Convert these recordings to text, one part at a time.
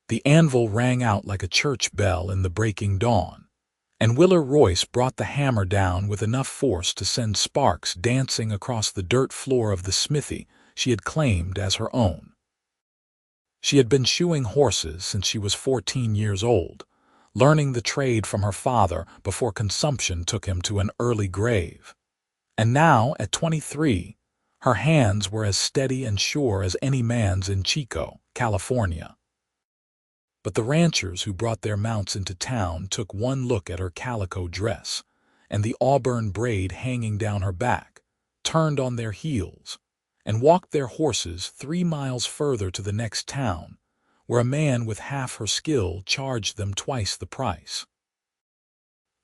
The anvil rang out like a church bell in the breaking dawn, and Willa Royce brought the hammer down with enough force to send sparks dancing across the dirt floor of the smithy she had claimed as her own. She had been shoeing horses since she was 14 years old, learning the trade from her father before consumption took him to an early grave. And now, at 23, her hands were as steady and sure as any man's in Chico, California. But the ranchers who brought their mounts into town took one look at her calico dress and the auburn braid hanging down her back, turned on their heels, and walked their horses 3 miles further to the next town, where a man with half her skill charged them twice the price.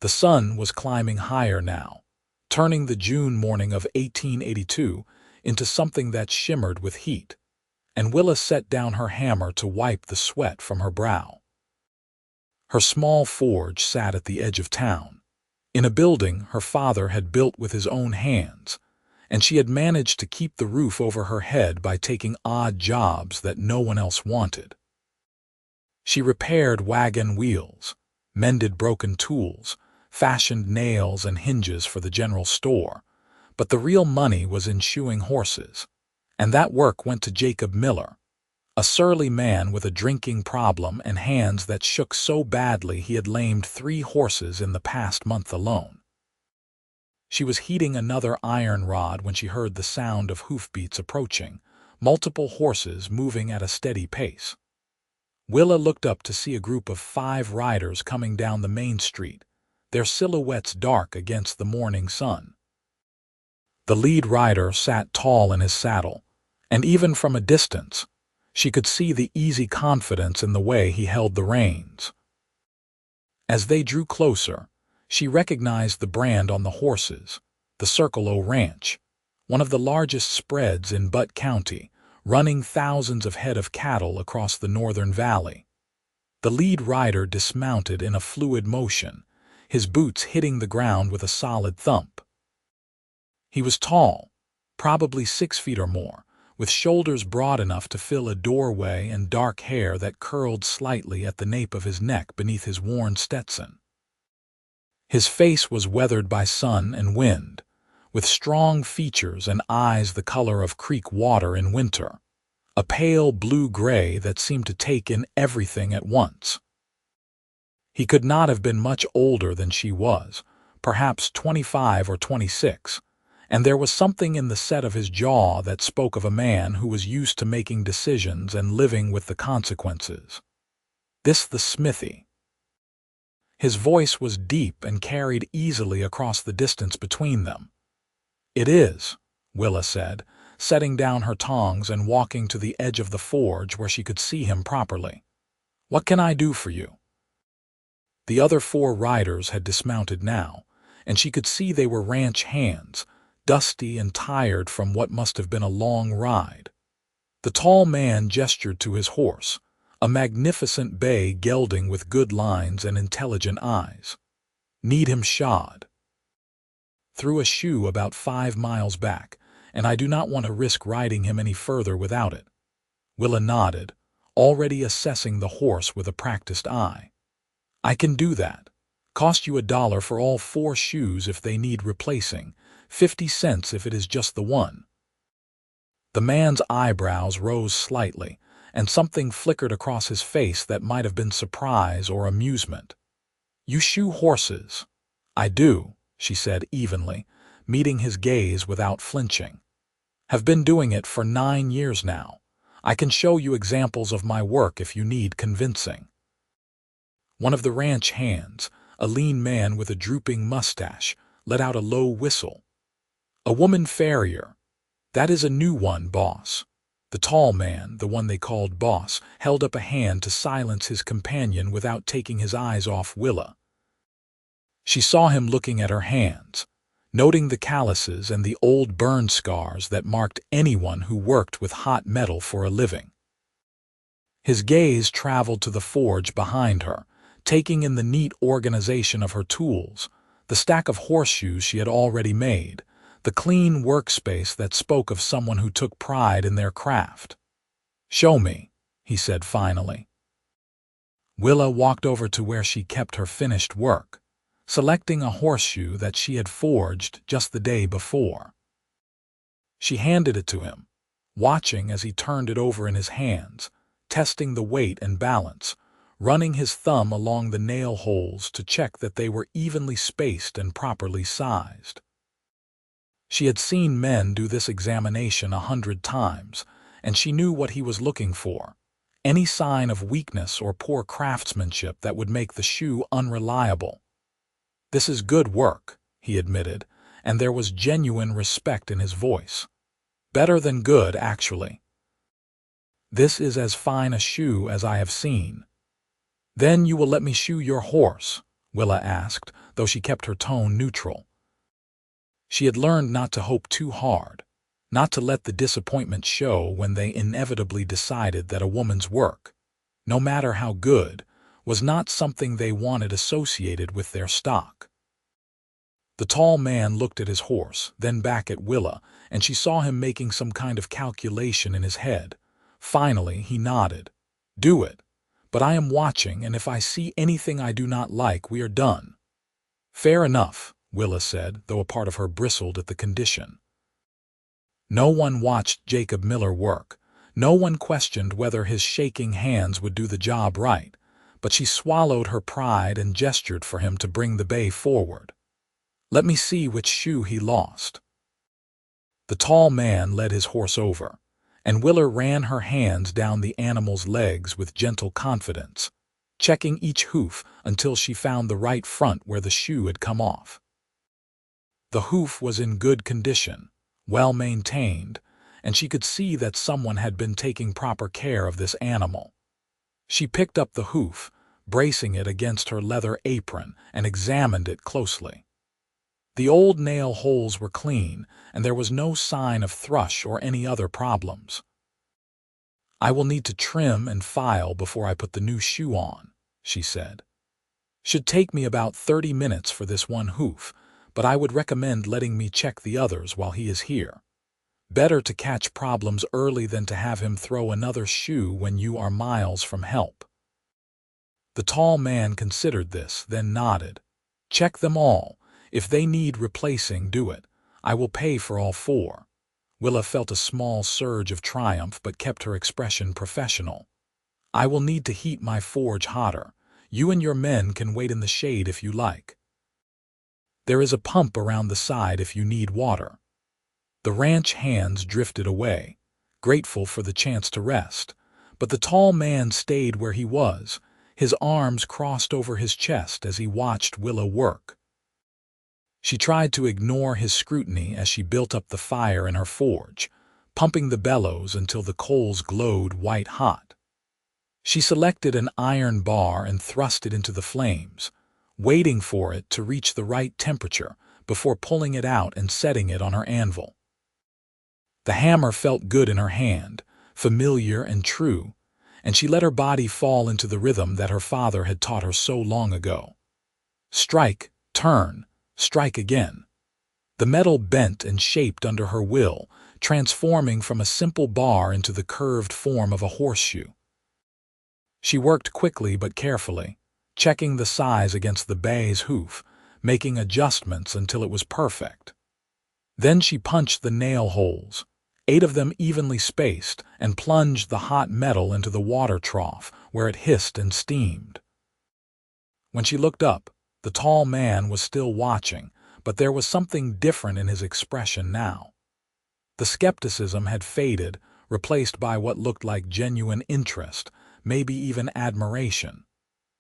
The sun was climbing higher now, turning the June morning of 1882 into something that shimmered with heat, and Willa set down her hammer to wipe the sweat from her brow. Her small forge sat at the edge of town, in a building her father had built with his own hands, and she had managed to keep the roof over her head by taking odd jobs that no one else wanted. She repaired wagon wheels, mended broken tools, fashioned nails and hinges for the general store, but the real money was in shoeing horses, and that work went to Jacob Miller, a surly man with a drinking problem and hands that shook so badly he had lamed 3 horses in the past month alone. She was heating another iron rod when she heard the sound of hoofbeats approaching, multiple horses moving at a steady pace. Willa looked up to see a group of 5 riders coming down the main street, their silhouettes dark against the morning sun. The lead rider sat tall in his saddle, and even from a distance, she could see the easy confidence in the way he held the reins. As they drew closer, she recognized the brand on the horses, the Circle O Ranch, one of the largest spreads in Butte County, running thousands of head of cattle across the northern valley. The lead rider dismounted in a fluid motion, his boots hitting the ground with a solid thump. He was tall, probably 6 feet or more, with shoulders broad enough to fill a doorway and dark hair that curled slightly at the nape of his neck beneath his worn Stetson. His face was weathered by sun and wind, with strong features and eyes the color of creek water in winter, a pale blue-gray that seemed to take in everything at once. He could not have been much older than she was, perhaps 25 or 26, and there was something in the set of his jaw that spoke of a man who was used to making decisions and living with the consequences. This the smithy. His voice was deep and carried easily across the distance between them. "It is," Willa said, setting down her tongs and walking to the edge of the forge where she could see him properly. "What can I do for you?" The other 4 riders had dismounted now, and she could see they were ranch hands, dusty and tired from what must have been a long ride. The tall man gestured to his horse, a magnificent bay gelding with good lines and intelligent eyes. "Need him shod." "Through a shoe about 5 miles back, and I do not want to risk riding him any further without it." Willa nodded, already assessing the horse with a practiced eye. "I can do that. Cost you $1 for all 4 shoes if they need replacing, 50 cents if it is just the one." The man's eyebrows rose slightly, and something flickered across his face that might have been surprise or amusement. "You shoe horses?" "I do," she said evenly, meeting his gaze without flinching. "Have been doing it for 9 years now. I can show you examples of my work if you need convincing." One of the ranch hands, a lean man with a drooping mustache, let out a low whistle. "A woman farrier. That is a new one, boss." The tall man, the one they called boss, held up a hand to silence his companion without taking his eyes off Willa. She saw him looking at her hands, noting the calluses and the old burn scars that marked anyone who worked with hot metal for a living. His gaze traveled to the forge behind her, taking in the neat organization of her tools, the stack of horseshoes she had already made, the clean workspace that spoke of someone who took pride in their craft. "Show me," he said finally. Willa walked over to where she kept her finished work, selecting a horseshoe that she had forged just the day before. She handed it to him, watching as he turned it over in his hands, testing the weight and balance, running his thumb along the nail holes to check that they were evenly spaced and properly sized. She had seen men do this examination 100 times, and she knew what he was looking for: any sign of weakness or poor craftsmanship that would make the shoe unreliable. "This is good work," he admitted, and there was genuine respect in his voice. "Better than good, actually. This is as fine a shoe as I have seen." "Then you will let me shoe your horse?" Willa asked, though she kept her tone neutral. She had learned not to hope too hard, not to let the disappointment show when they inevitably decided that a woman's work, no matter how good, was not something they wanted associated with their stock. The tall man looked at his horse, then back at Willa, and she saw him making some kind of calculation in his head. Finally, he nodded. "Do it. But I am watching, and if I see anything I do not like, we are done." "Fair enough," Willa said, though a part of her bristled at the condition. No one watched Jacob Miller work. No one questioned whether his shaking hands would do the job right, but she swallowed her pride and gestured for him to bring the bay forward. "Let me see which shoe he lost." The tall man led his horse over, and Willa ran her hands down the animal's legs with gentle confidence, checking each hoof until she found the right front where the shoe had come off. The hoof was in good condition, well maintained, and she could see that someone had been taking proper care of this animal. She picked up the hoof, bracing it against her leather apron, and examined it closely. The old nail holes were clean, and there was no sign of thrush or any other problems. "I will need to trim and file before I put the new shoe on," she said. "Should take me about 30 minutes for this one hoof, but I would recommend letting me check the others while he is here. Better to catch problems early than to have him throw another shoe when you are miles from help." The tall man considered this, then nodded. "Check them all. If they need replacing, do it. I will pay for all 4. Willa felt a small surge of triumph but kept her expression professional. "I will need to heat my forge hotter. You and your men can wait in the shade if you like. There is a pump around the side if you need water." The ranch hands drifted away, grateful for the chance to rest, but the tall man stayed where he was, his arms crossed over his chest as he watched Willa work. She tried to ignore his scrutiny as she built up the fire in her forge, pumping the bellows until the coals glowed white-hot. She selected an iron bar and thrust it into the flames, waiting for it to reach the right temperature before pulling it out and setting it on her anvil. The hammer felt good in her hand, familiar and true, and she let her body fall into the rhythm that her father had taught her so long ago. Strike, turn, strike again. The metal bent and shaped under her will, transforming from a simple bar into the curved form of a horseshoe. She worked quickly but carefully, checking the size against the bay's hoof, making adjustments until it was perfect. Then she punched the nail holes, 8 of them evenly spaced, and plunged the hot metal into the water trough, where it hissed and steamed. When she looked up, the tall man was still watching, but there was something different in his expression now. The skepticism had faded, replaced by what looked like genuine interest, maybe even admiration.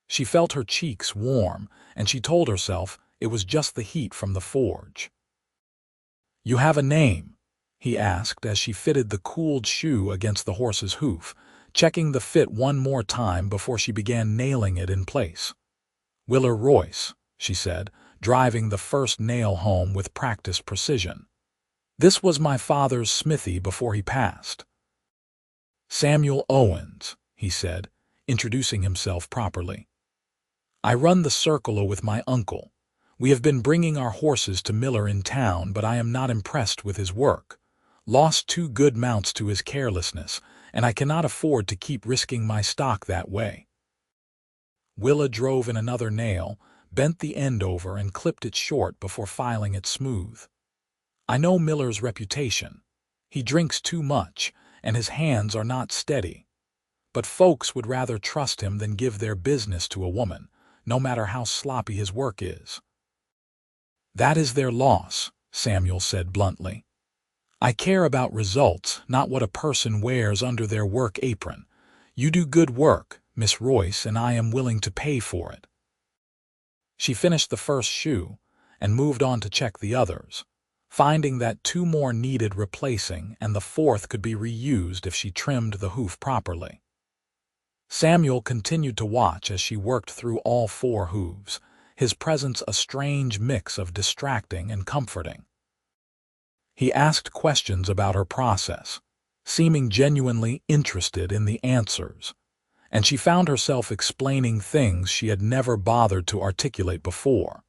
She felt her cheeks warm, and she told herself it was just the heat from the forge. "You have a name?" he asked as she fitted the cooled shoe against the horse's hoof, checking the fit one more time before she began nailing it in place. "Willa Royce," she said, driving the first nail home with practiced precision. "This was my father's smithy before he passed." "Samuel Owens," he said, introducing himself properly. "I run the circle with my uncle. We have been bringing our horses to Miller in town, but I am not impressed with his work. Lost 2 good mounts to his carelessness, and I cannot afford to keep risking my stock that way." Willa drove in another nail, bent the end over and clipped it short before filing it smooth. I know Miller's reputation. He drinks too much, and his hands are not steady. But folks would rather trust him than give their business to a woman, no matter how sloppy his work is. That is their loss, Samuel said bluntly. I care about results, not what a person wears under their work apron. You do good work, Miss Royce, and I am willing to pay for it. She finished the first shoe and moved on to check the others, finding that 2 more needed replacing and the 4th could be reused if she trimmed the hoof properly. Samuel continued to watch as she worked through all 4 hooves, his presence a strange mix of distracting and comforting. He asked questions about her process, seeming genuinely interested in the answers, and she found herself explaining things she had never bothered to articulate before.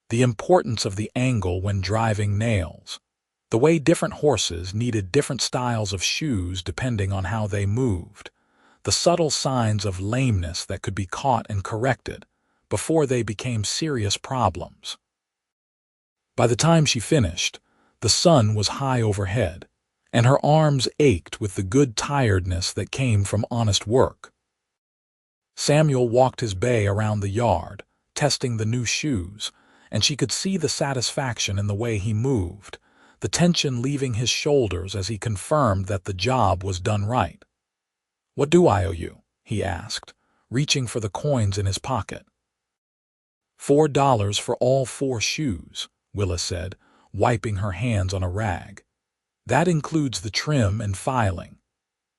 The importance of the angle when driving nails, the way different horses needed different styles of shoes depending on how they moved, the subtle signs of lameness that could be caught and corrected before they became serious problems. By the time she finished, the sun was high overhead, and her arms ached with the good tiredness that came from honest work. Samuel walked his bay around the yard, testing the new shoes, and she could see the satisfaction in the way he moved, the tension leaving his shoulders as he confirmed that the job was done right. "What do I owe you?" he asked, reaching for the coins in his pocket. $4 for all 4 shoes, Willa said, wiping her hands on a rag. That includes the trim and filing.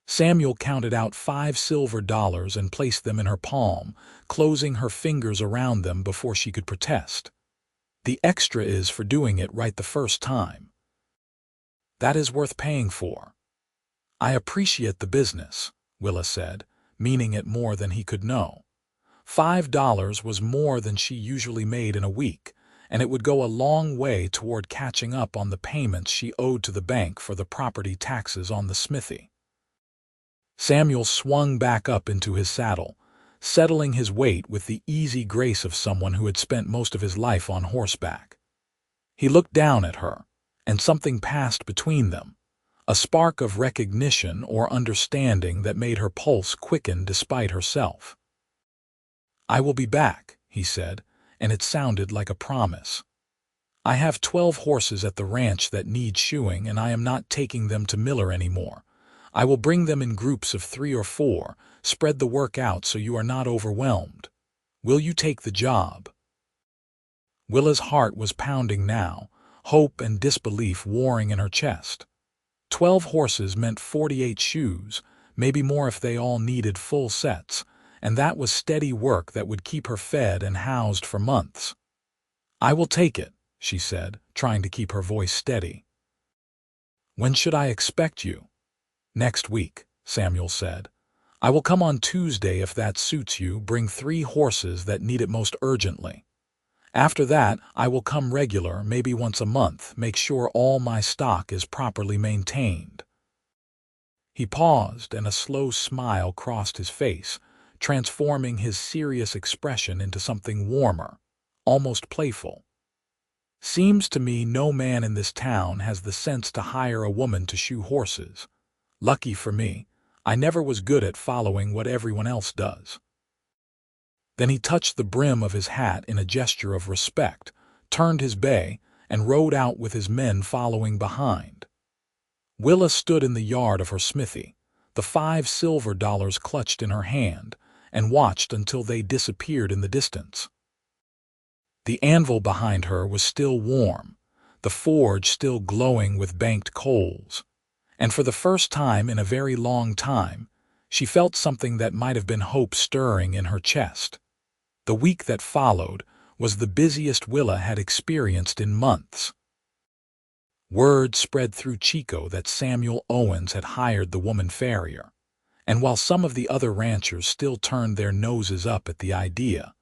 Samuel counted out 5 silver dollars and placed them in her palm, closing her fingers around them before she could protest. The extra is for doing it right the first time. That is worth paying for. I appreciate the business, Willa said, meaning it more than he could know. $5 was more than she usually made in a week, and it would go a long way toward catching up on the payments she owed to the bank for the property taxes on the smithy. Samuel swung back up into his saddle, settling his weight with the easy grace of someone who had spent most of his life on horseback. He looked down at her, and something passed between them, a spark of recognition or understanding that made her pulse quicken despite herself. "I will be back," he said, and it sounded like a promise. "I have 12 horses at the ranch that need shoeing, and I am not taking them to Miller anymore. I will bring them in groups of 3 or 4, spread the work out so you are not overwhelmed. Will you take the job?" Willa's heart was pounding now, hope and disbelief warring in her chest. 12 horses meant 48 shoes, maybe more if they all needed full sets, and that was steady work that would keep her fed and housed for months. "I will take it," she said, trying to keep her voice steady. "When should I expect you?" "Next week," Samuel said. "I will come on Tuesday if that suits you, bring 3 horses that need it most urgently. After that, I will come regular, maybe once a month, make sure all my stock is properly maintained." He paused, and a slow smile crossed his face, transforming his serious expression into something warmer, almost playful. "Seems to me no man in this town has the sense to hire a woman to shoe horses. Lucky for me, I never was good at following what everyone else does." Then he touched the brim of his hat in a gesture of respect, turned his bay, and rode out with his men following behind. Willa stood in the yard of her smithy, the 5 silver dollars clutched in her hand, and watched until they disappeared in the distance. The anvil behind her was still warm, the forge still glowing with banked coals, and for the first time in a very long time, she felt something that might have been hope stirring in her chest. The week that followed was the busiest Willa had experienced in months. Word spread through Chico that Samuel Owens had hired the woman farrier, and while some of the other ranchers still turned their noses up at the idea,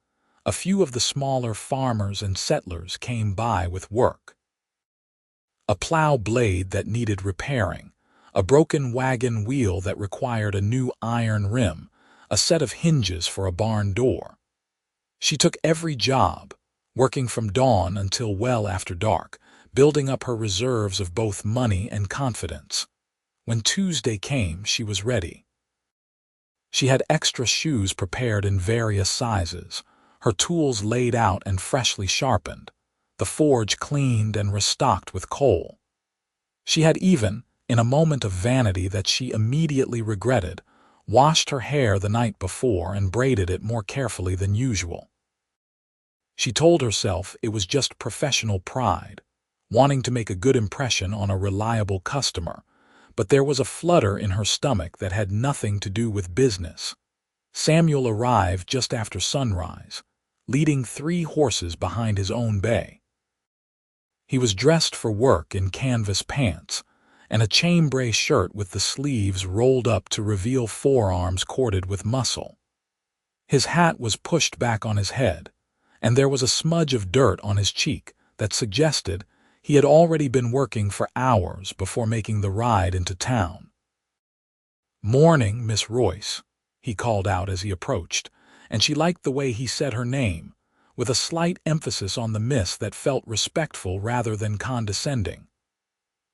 a few of the smaller farmers and settlers came by with work. A plow blade that needed repairing, a broken wagon wheel that required a new iron rim, a set of hinges for a barn door. She took every job, working from dawn until well after dark, building up her reserves of both money and confidence. When Tuesday came, she was ready. She had extra shoes prepared in various sizes, her tools laid out and freshly sharpened, the forge cleaned and restocked with coal. She had even, in a moment of vanity that she immediately regretted, washed her hair the night before and braided it more carefully than usual. She told herself it was just professional pride, wanting to make a good impression on a reliable customer, but there was a flutter in her stomach that had nothing to do with business. Samuel arrived just after sunrise, leading 3 horses behind his own bay. He was dressed for work in canvas pants and a chambray shirt with the sleeves rolled up to reveal forearms corded with muscle. His hat was pushed back on his head, and there was a smudge of dirt on his cheek that suggested he had already been working for hours before making the ride into town. "Morning, Miss Royce," he called out as he approached, and she liked the way he said her name, with a slight emphasis on the miss that felt respectful rather than condescending.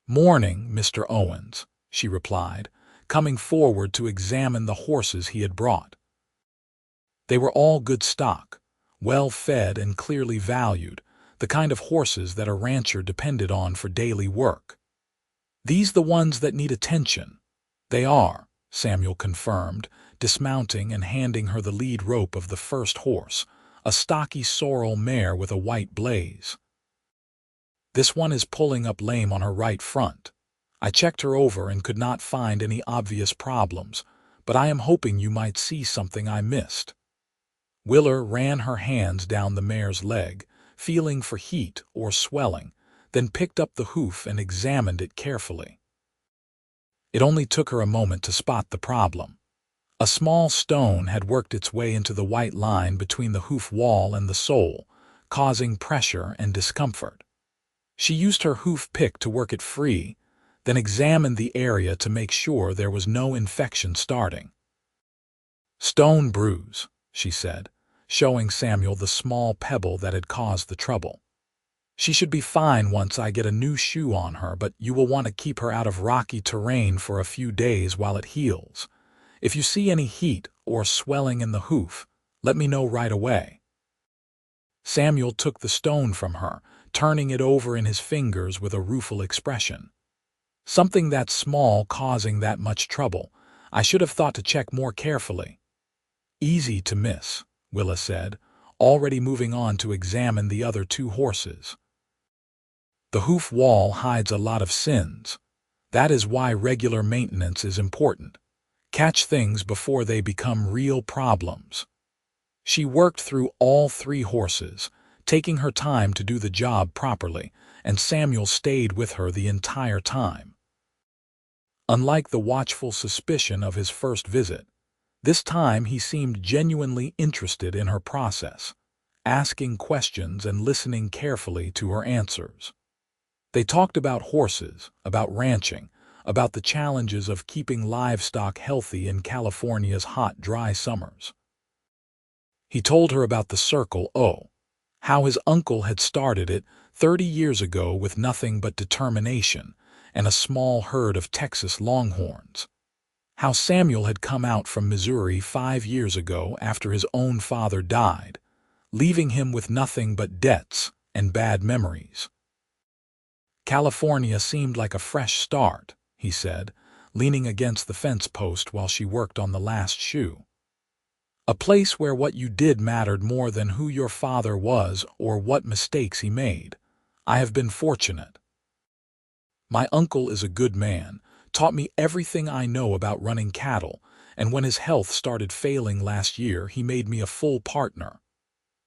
"Morning, Mr. Owens," she replied, coming forward to examine the horses he had brought. They were all good stock, well fed and clearly valued, the kind of horses that a rancher depended on for daily work. "These the ones that need attention?" "They are," Samuel confirmed, dismounting and handing her the lead rope of the first horse, a stocky sorrel mare with a white blaze. "This one is pulling up lame on her right front. I checked her over and could not find any obvious problems, but I am hoping you might see something I missed." Willa ran her hands down the mare's leg, feeling for heat or swelling, then picked up the hoof and examined it carefully. It only took her a moment to spot the problem. A small stone had worked its way into the white line between the hoof wall and the sole, causing pressure and discomfort. She used her hoof pick to work it free, then examined the area to make sure there was no infection starting. "Stone bruise," she said, showing Samuel the small pebble that had caused the trouble. "She should be fine once I get a new shoe on her, but you will want to keep her out of rocky terrain for a few days while it heals. If you see any heat or swelling in the hoof, let me know right away." Samuel took the stone from her, turning it over in his fingers with a rueful expression. "Something that small causing that much trouble. I should have thought to check more carefully." "Easy to miss," Willa said, already moving on to examine the other 2 horses. "The hoof wall hides a lot of sins. That is why regular maintenance is important. Catch things before they become real problems." She worked through all 3 horses, taking her time to do the job properly, and Samuel stayed with her the entire time. Unlike the watchful suspicion of his first visit, this time he seemed genuinely interested in her process, asking questions and listening carefully to her answers. They talked about horses, about ranching, about the challenges of keeping livestock healthy in California's hot, dry summers. He told her about the Circle O, how his uncle had started it 30 years ago with nothing but determination and a small herd of Texas Longhorns. How Samuel had come out from Missouri 5 years ago after his own father died, leaving him with nothing but debts and bad memories. "California seemed like a fresh start," he said, leaning against the fence post while she worked on the last shoe. "A place where what you did mattered more than who your father was or what mistakes he made. I have been fortunate. My uncle is a good man, taught me everything I know about running cattle, and when his health started failing last year, he made me a full partner.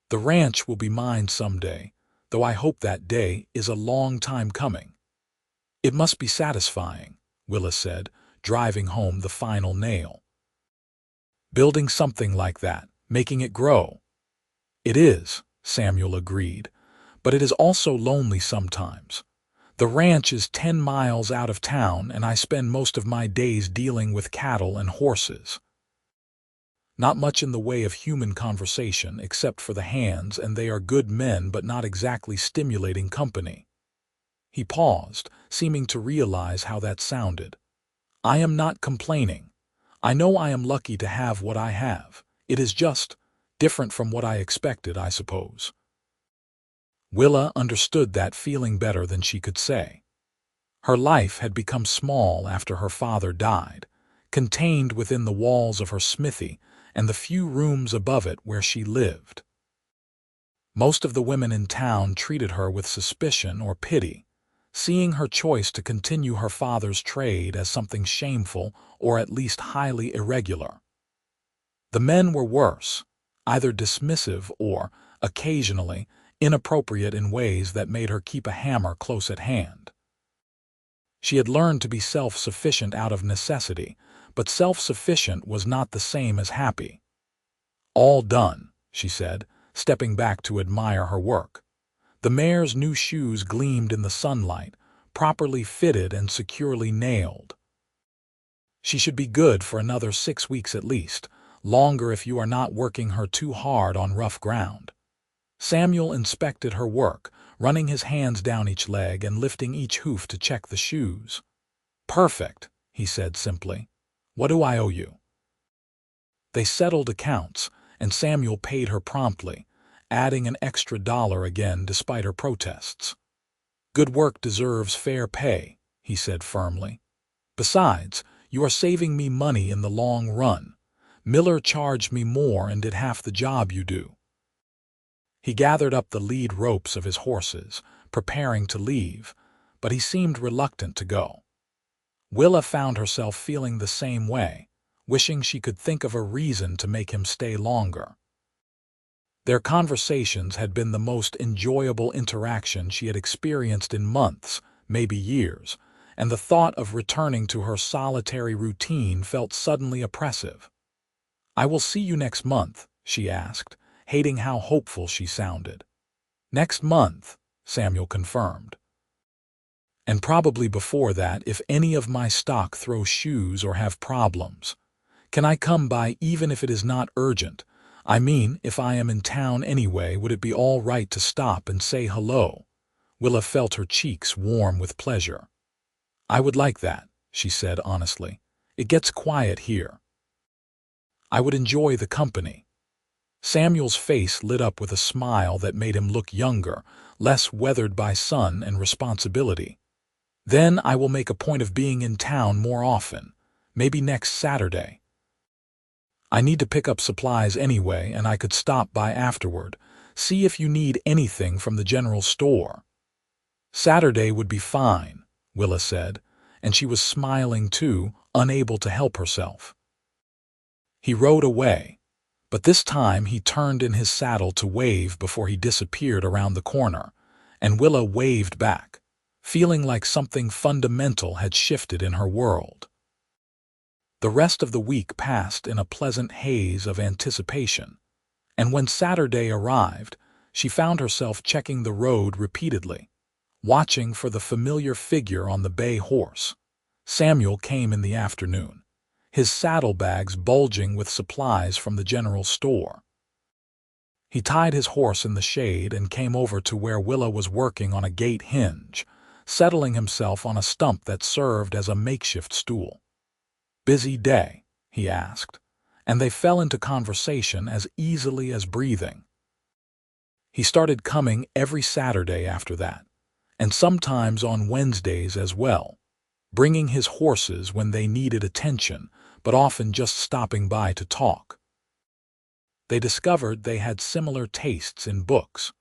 The ranch will be mine someday, though I hope that day is a long time coming." "It must be satisfying," Willa said, driving home the final nail. "Building something like that, making it grow." "It is," Samuel agreed, "but it is also lonely sometimes. The ranch is 10 miles out of town, and I spend most of my days dealing with cattle and horses." Not much in the way of human conversation except for the hands, and they are good men but not exactly stimulating company. He paused, seeming to realize how that sounded. I am not complaining. I know I am lucky to have what I have. It is just different from what I expected, I suppose. Willa understood that feeling better than she could say. Her life had become small after her father died, contained within the walls of her smithy and the few rooms above it where she lived. Most of the women in town treated her with suspicion or pity, seeing her choice to continue her father's trade as something shameful or at least highly irregular. The men were worse, either dismissive or, occasionally, inappropriate in ways that made her keep a hammer close at hand. She had learned to be self-sufficient out of necessity, but self-sufficient was not the same as happy. All done, she said, stepping back to admire her work. The mare's new shoes gleamed in the sunlight, properly fitted and securely nailed. She should be good for another 6 weeks at least, longer if you are not working her too hard on rough ground. Samuel inspected her work, running his hands down each leg and lifting each hoof to check the shoes. Perfect, he said simply. What do I owe you? They settled accounts, and Samuel paid her promptly, adding an extra $1 again despite her protests. Good work deserves fair pay, he said firmly. Besides, you are saving me money in the long run. Miller charged me more and did half the job you do. He gathered up the lead ropes of his horses, preparing to leave, but he seemed reluctant to go. Willa found herself feeling the same way, wishing she could think of a reason to make him stay longer. Their conversations had been the most enjoyable interaction she had experienced in months, maybe years, and the thought of returning to her solitary routine felt suddenly oppressive. I will see you next month, she asked, hating how hopeful she sounded. Next month, Samuel confirmed. And probably before that if any of my stock throw shoes or have problems. Can I come by even if it is not urgent? I mean, if I am in town anyway, would it be all right to stop and say hello? Willa felt her cheeks warm with pleasure. I would like that, she said honestly. It gets quiet here. I would enjoy the company. Samuel's face lit up with a smile that made him look younger, less weathered by sun and responsibility. Then I will make a point of being in town more often, maybe next Saturday. I need to pick up supplies anyway, and I could stop by afterward, see if you need anything from the general store. Saturday would be fine, Willa said, and she was smiling too, unable to help herself. He rode away, but this time he turned in his saddle to wave before he disappeared around the corner, and Willa waved back, feeling like something fundamental had shifted in her world. The rest of the week passed in a pleasant haze of anticipation, and when Saturday arrived, she found herself checking the road repeatedly, watching for the familiar figure on the bay horse. Samuel came in the afternoon, his saddlebags bulging with supplies from the general store. He tied his horse in the shade and came over to where Willa was working on a gate hinge, settling himself on a stump that served as a makeshift stool. Busy day, he asked, and they fell into conversation as easily as breathing. He started coming every Saturday after that, and sometimes on Wednesdays as well, bringing his horses when they needed attention, but often just stopping by to talk. They discovered they had similar tastes in books,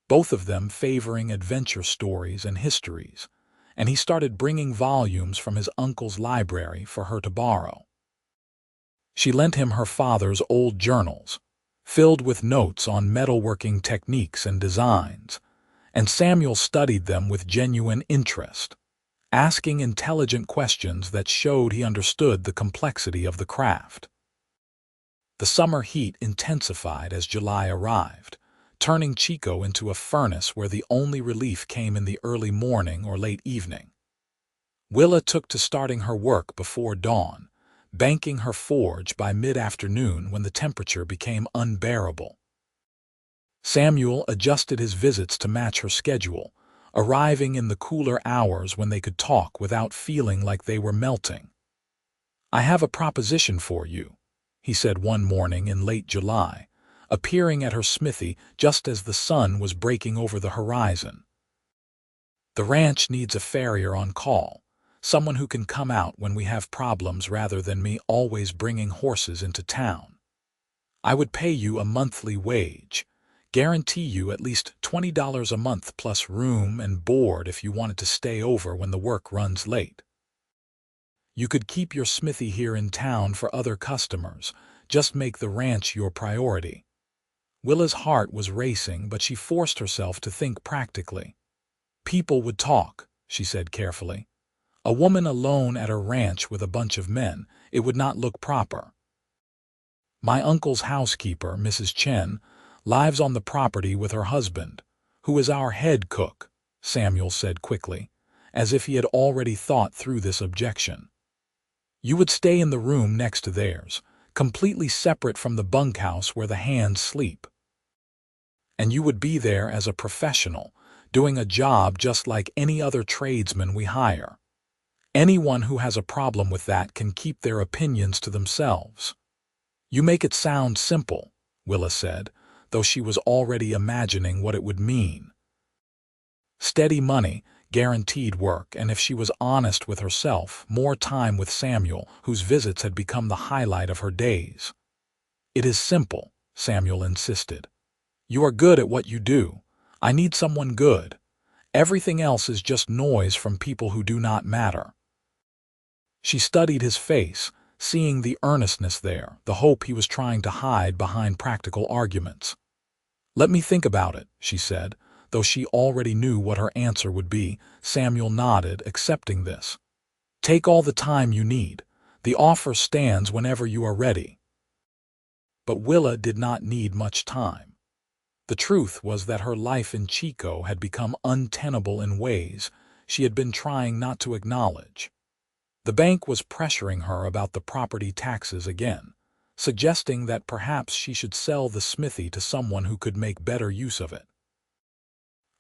both of them favoring adventure stories and histories, and he started bringing volumes from his uncle's library for her to borrow. She lent him her father's old journals, filled with notes on metalworking techniques and designs, and Samuel studied them with genuine interest, asking intelligent questions that showed he understood the complexity of the craft. The summer heat intensified as July arrived, turning Chico into a furnace where the only relief came in the early morning or late evening. Willa took to starting her work before dawn, banking her forge by mid-afternoon when the temperature became unbearable. Samuel adjusted his visits to match her schedule, arriving in the cooler hours when they could talk without feeling like they were melting. "I have a proposition for you," he said one morning in late July, appearing at her smithy just as the sun was breaking over the horizon. "The ranch needs a farrier on call, someone who can come out when we have problems rather than me always bringing horses into town. I would pay you a monthly wage, guarantee you at least $20 a month plus room and board if you wanted to stay over when the work runs late. You could keep your smithy here in town for other customers, just make the ranch your priority." Willa's heart was racing, but she forced herself to think practically. "People would talk," she said carefully. "A woman alone at her ranch with a bunch of men, it would not look proper. My uncle's housekeeper, Mrs. Chen, lives on the property with her husband, who is our head cook," Samuel said quickly, as if he had already thought through this objection. "You would stay in the room next to theirs, completely separate from the bunkhouse where the hands sleep. And you would be there as a professional, doing a job just like any other tradesman we hire. Anyone who has a problem with that can keep their opinions to themselves." "You make it sound simple," Willa said, though she was already imagining what it would mean. Steady money, guaranteed work, and if she was honest with herself, more time with Samuel, whose visits had become the highlight of her days. "It is simple," Samuel insisted. "You are good at what you do. I need someone good. Everything else is just noise from people who do not matter." She studied his face, seeing the earnestness there, the hope he was trying to hide behind practical arguments. "Let me think about it," she said, though she already knew what her answer would be. Samuel nodded, accepting this. "Take all the time you need. The offer stands whenever you are ready." But Willa did not need much time. The truth was that her life in Chico had become untenable in ways she had been trying not to acknowledge. The bank was pressuring her about the property taxes again, suggesting that perhaps she should sell the smithy to someone who could make better use of it.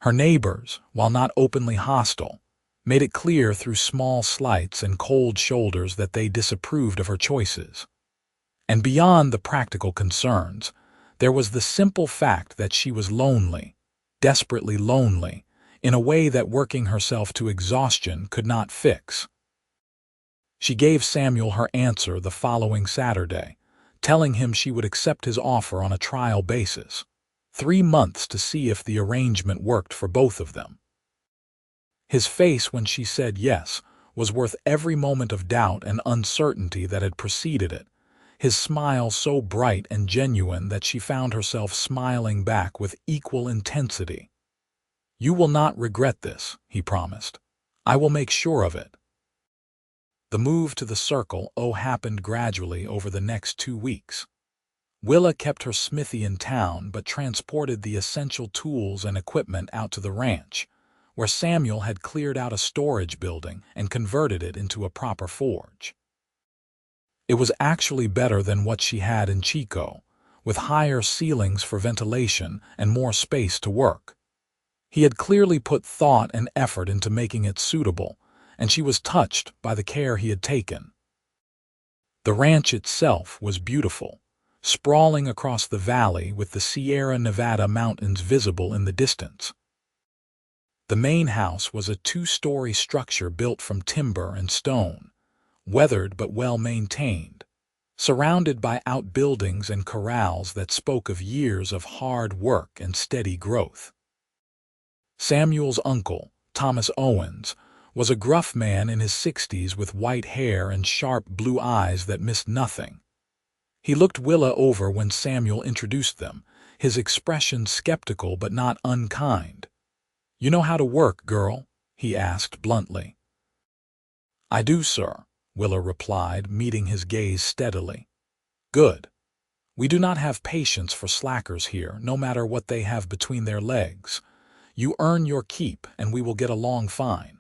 Her neighbors, while not openly hostile, made it clear through small slights and cold shoulders that they disapproved of her choices. And beyond the practical concerns, there was the simple fact that she was lonely, desperately lonely, in a way that working herself to exhaustion could not fix. She gave Samuel her answer the following Saturday, telling him she would accept his offer on a trial basis, 3 months to see if the arrangement worked for both of them. His face when she said yes was worth every moment of doubt and uncertainty that had preceded it, his smile so bright and genuine that she found herself smiling back with equal intensity. "You will not regret this," he promised. "I will make sure of it." The move to the Circle happened gradually over the next 2 weeks. Willa kept her smithy in town but transported the essential tools and equipment out to the ranch, where Samuel had cleared out a storage building and converted it into a proper forge. It was actually better than what she had in Chico, with higher ceilings for ventilation and more space to work. He had clearly put thought and effort into making it suitable, and she was touched by the care he had taken. The ranch itself was beautiful, sprawling across the valley with the Sierra Nevada mountains visible in the distance. The main house was a 2-story structure built from timber and stone, weathered but well maintained, surrounded by outbuildings and corrals that spoke of years of hard work and steady growth. Samuel's uncle, Thomas Owens, was a gruff man in his 60s with white hair and sharp blue eyes that missed nothing. He looked Willa over when Samuel introduced them, his expression skeptical but not unkind. "You know how to work, girl?" he asked bluntly. "I do, sir," Willa replied, meeting his gaze steadily. "Good. We do not have patience for slackers here, no matter what they have between their legs. You earn your keep, and we will get along fine.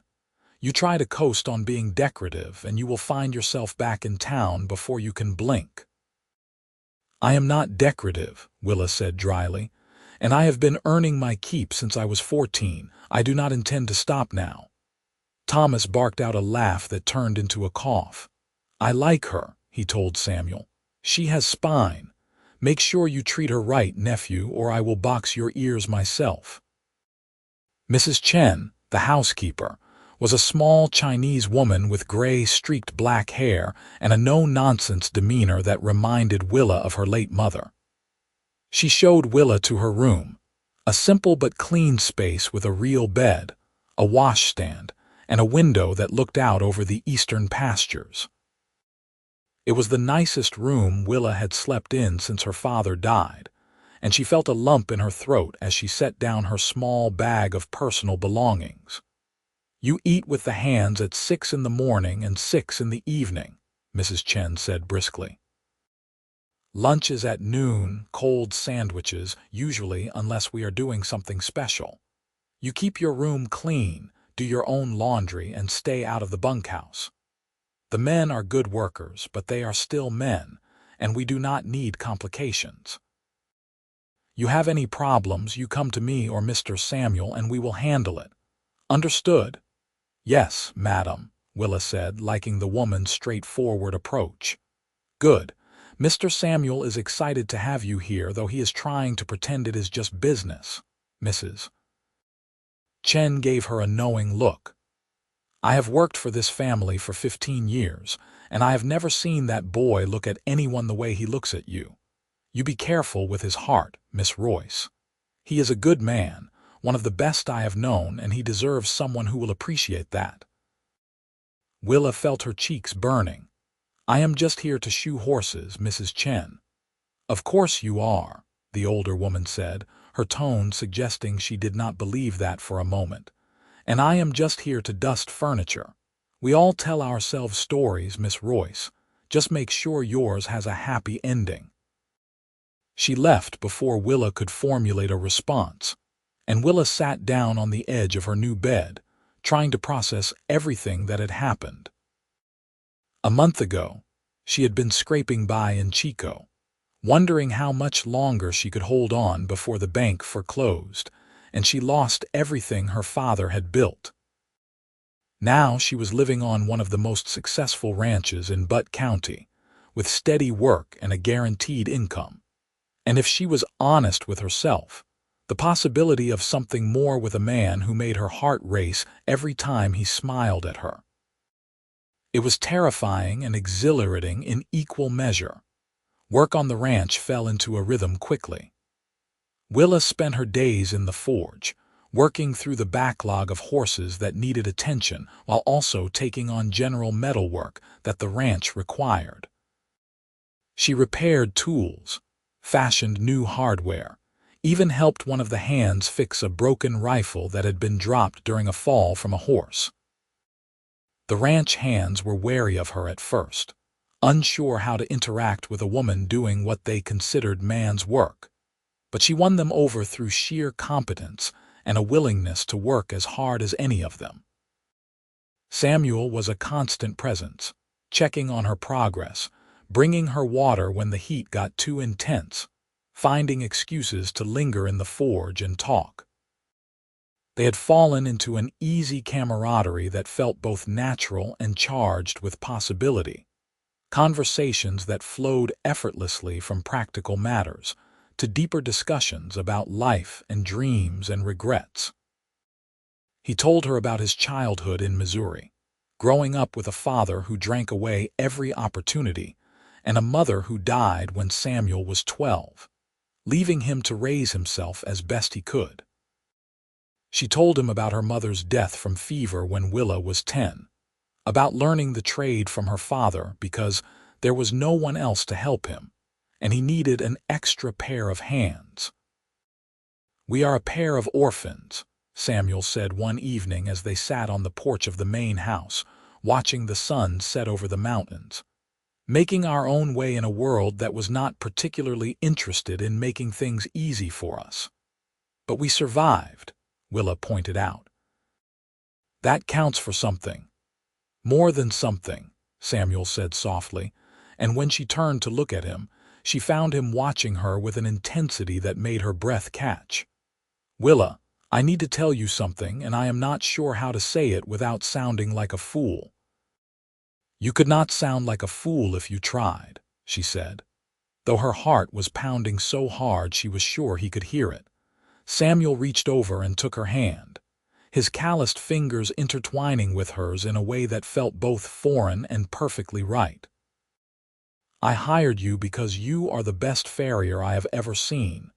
You try to coast on being decorative, and you will find yourself back in town before you can blink." "I am not decorative," Willa said dryly, "and I have been earning my keep since I was 14. I do not intend to stop now." Thomas barked out a laugh that turned into a cough. "I like her," he told Samuel. "She has spine. Make sure you treat her right, nephew, or I will box your ears myself." Mrs. Chen, the housekeeper, was a small Chinese woman with gray streaked black hair and a no-nonsense demeanor that reminded Willa of her late mother. She showed Willa to her room, a simple but clean space with a real bed, a washstand, and a window that looked out over the eastern pastures. It was the nicest room Willa had slept in since her father died, and she felt a lump in her throat as she set down her small bag of personal belongings. "You eat with the hands at 6 in the morning and 6 in the evening," Mrs. Chen said briskly. "Lunch is at noon, cold sandwiches, usually unless we are doing something special. You keep your room clean, do your own laundry, and stay out of the bunkhouse. The men are good workers, but they are still men, and we do not need complications. You have any problems, you come to me or Mr. Samuel and we will handle it. Understood?" "Yes, madam," Willa said, liking the woman's straightforward approach. "Good. Mr. Samuel is excited to have you here, though he is trying to pretend it is just business." Mrs. Chen gave her a knowing look. "I have worked for this family for 15 years, and I have never seen that boy look at anyone the way he looks at you. You be careful with his heart, Miss Royce. He is a good man, one of the best I have known, and he deserves someone who will appreciate that." Willa felt her cheeks burning. "I am just here to shoe horses, Mrs. Chen." "Of course you are," the older woman said, her tone suggesting she did not believe that for a moment. "And I am just here to dust furniture. We all tell ourselves stories, Miss Royce. Just make sure yours has a happy ending." She left before Willa could formulate a response, and Willa sat down on the edge of her new bed, trying to process everything that had happened. A month ago, she had been scraping by in Chico, wondering how much longer she could hold on before the bank foreclosed, and she lost everything her father had built. Now she was living on one of the most successful ranches in Butte County, with steady work and a guaranteed income. And if she was honest with herself, the possibility of something more with a man who made her heart race every time he smiled at her. It was terrifying and exhilarating in equal measure. Work on the ranch fell into a rhythm quickly. Willa spent her days in the forge, working through the backlog of horses that needed attention while also taking on general metal work that the ranch required. She repaired tools, fashioned new hardware, even helped one of the hands fix a broken rifle that had been dropped during a fall from a horse. The ranch hands were wary of her at first, unsure how to interact with a woman doing what they considered man's work, but she won them over through sheer competence and a willingness to work as hard as any of them. Samuel was a constant presence, checking on her progress, bringing her water when the heat got too intense, finding excuses to linger in the forge and talk. They had fallen into an easy camaraderie that felt both natural and charged with possibility. Conversations that flowed effortlessly from practical matters to deeper discussions about life and dreams and regrets. He told her about his childhood in Missouri, growing up with a father who drank away every opportunity, and a mother who died when Samuel was 12, leaving him to raise himself as best he could. She told him about her mother's death from fever when Willa was 10, about learning the trade from her father because there was no one else to help him, and he needed an extra pair of hands. "We are a pair of orphans," Samuel said one evening as they sat on the porch of the main house, watching the sun set over the mountains, "making our own way in a world that was not particularly interested in making things easy for us. But we survived," Willa pointed out. That counts for something. More than something, Samuel said softly, and when she turned to look at him, she found him watching her with an intensity that made her breath catch. Willa, I need to tell you something, and I am not sure how to say it without sounding like a fool. You could not sound like a fool if you tried, she said. Though her heart was pounding so hard she was sure he could hear it. Samuel reached over and took her hand, his calloused fingers intertwining with hers in a way that felt both foreign and perfectly right. I hired you because you are the best farrier I have ever seen,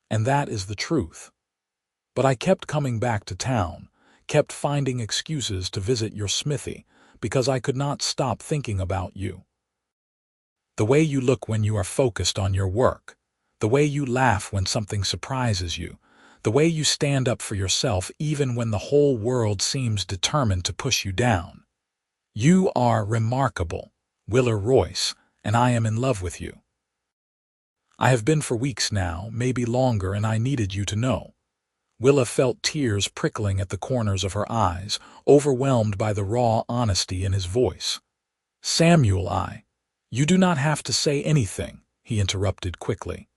and that is the truth. But I kept coming back to town, kept finding excuses to visit your smithy, because I could not stop thinking about you. The way you look when you are focused on your work, the way you laugh when something surprises you, the way you stand up for yourself even when the whole world seems determined to push you down. You are remarkable, Willa Royce, and I am in love with you. I have been for weeks now, maybe longer, and I needed you to know. Willa felt tears prickling at the corners of her eyes, overwhelmed by the raw honesty in his voice. Samuel, You do not have to say anything, he interrupted quickly.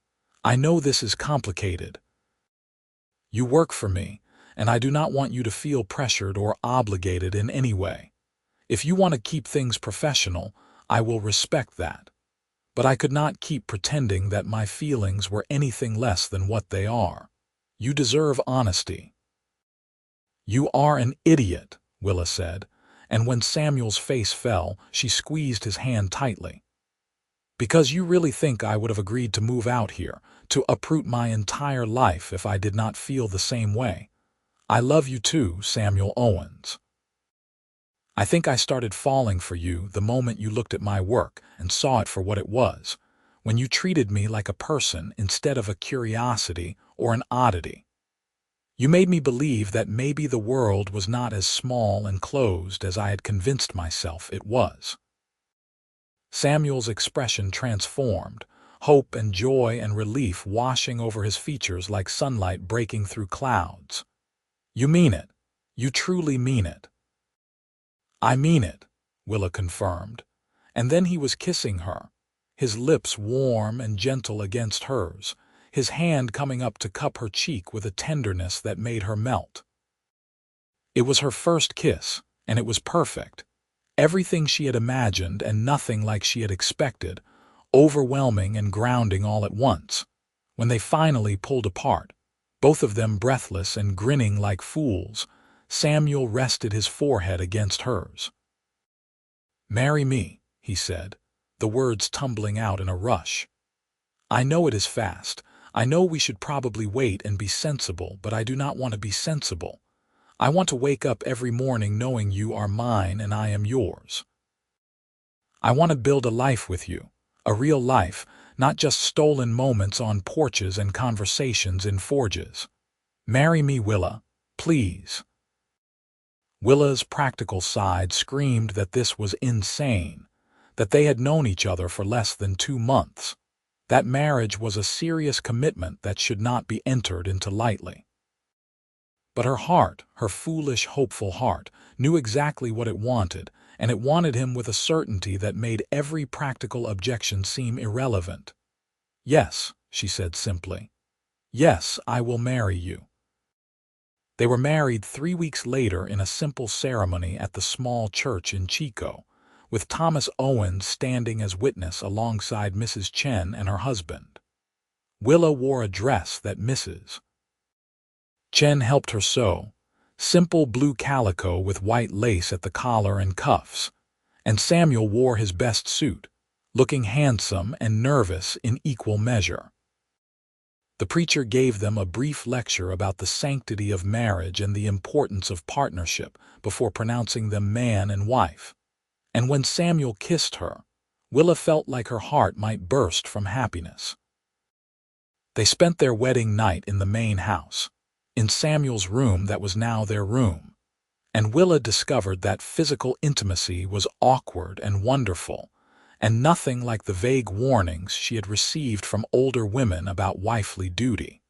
I know this is complicated. You work for me, and I do not want you to feel pressured or obligated in any way. If you want to keep things professional, I will respect that. But I could not keep pretending that my feelings were anything less than what they are. You deserve honesty. You are an idiot, Willa said, and when Samuel's face fell, she squeezed his hand tightly. Because you really think I would have agreed to move out here, to uproot my entire life if I did not feel the same way. I love you too, Samuel Owens. I think I started falling for you the moment you looked at my work and saw it for what it was, when you treated me like a person instead of a curiosity or an oddity. You made me believe that maybe the world was not as small and closed as I had convinced myself it was. Samuel's expression transformed, hope and joy and relief washing over his features like sunlight breaking through clouds. You mean it. You truly mean it. I mean it, Willa confirmed, and then he was kissing her, his lips warm and gentle against hers, his hand coming up to cup her cheek with a tenderness that made her melt. It was her first kiss, and it was perfect. Everything she had imagined and nothing like she had expected, overwhelming and grounding all at once. When they finally pulled apart, both of them breathless and grinning like fools, Samuel rested his forehead against hers. Marry me, he said, the words tumbling out in a rush. I know it is fast. I know we should probably wait and be sensible, but I do not want to be sensible. I want to wake up every morning knowing you are mine and I am yours. I want to build a life with you, a real life, not just stolen moments on porches and conversations in forges. Marry me, Willa, please. Willa's practical side screamed that this was insane, that they had known each other for less than 2 months. That marriage was a serious commitment that should not be entered into lightly. But her heart, her foolish, hopeful heart, knew exactly what it wanted, and it wanted him with a certainty that made every practical objection seem irrelevant. Yes, she said simply. Yes, I will marry you. They were married 3 weeks later in a simple ceremony at the small church in Chico, with Thomas Owens standing as witness alongside Mrs. Chen and her husband. Willa wore a dress that Mrs. Chen helped her sew, simple blue calico with white lace at the collar and cuffs, and Samuel wore his best suit, looking handsome and nervous in equal measure. The preacher gave them a brief lecture about the sanctity of marriage and the importance of partnership before pronouncing them man and wife. And when Samuel kissed her, Willa felt like her heart might burst from happiness. They spent their wedding night in the main house, in Samuel's room that was now their room, and Willa discovered that physical intimacy was awkward and wonderful, and nothing like the vague warnings she had received from older women about wifely duty.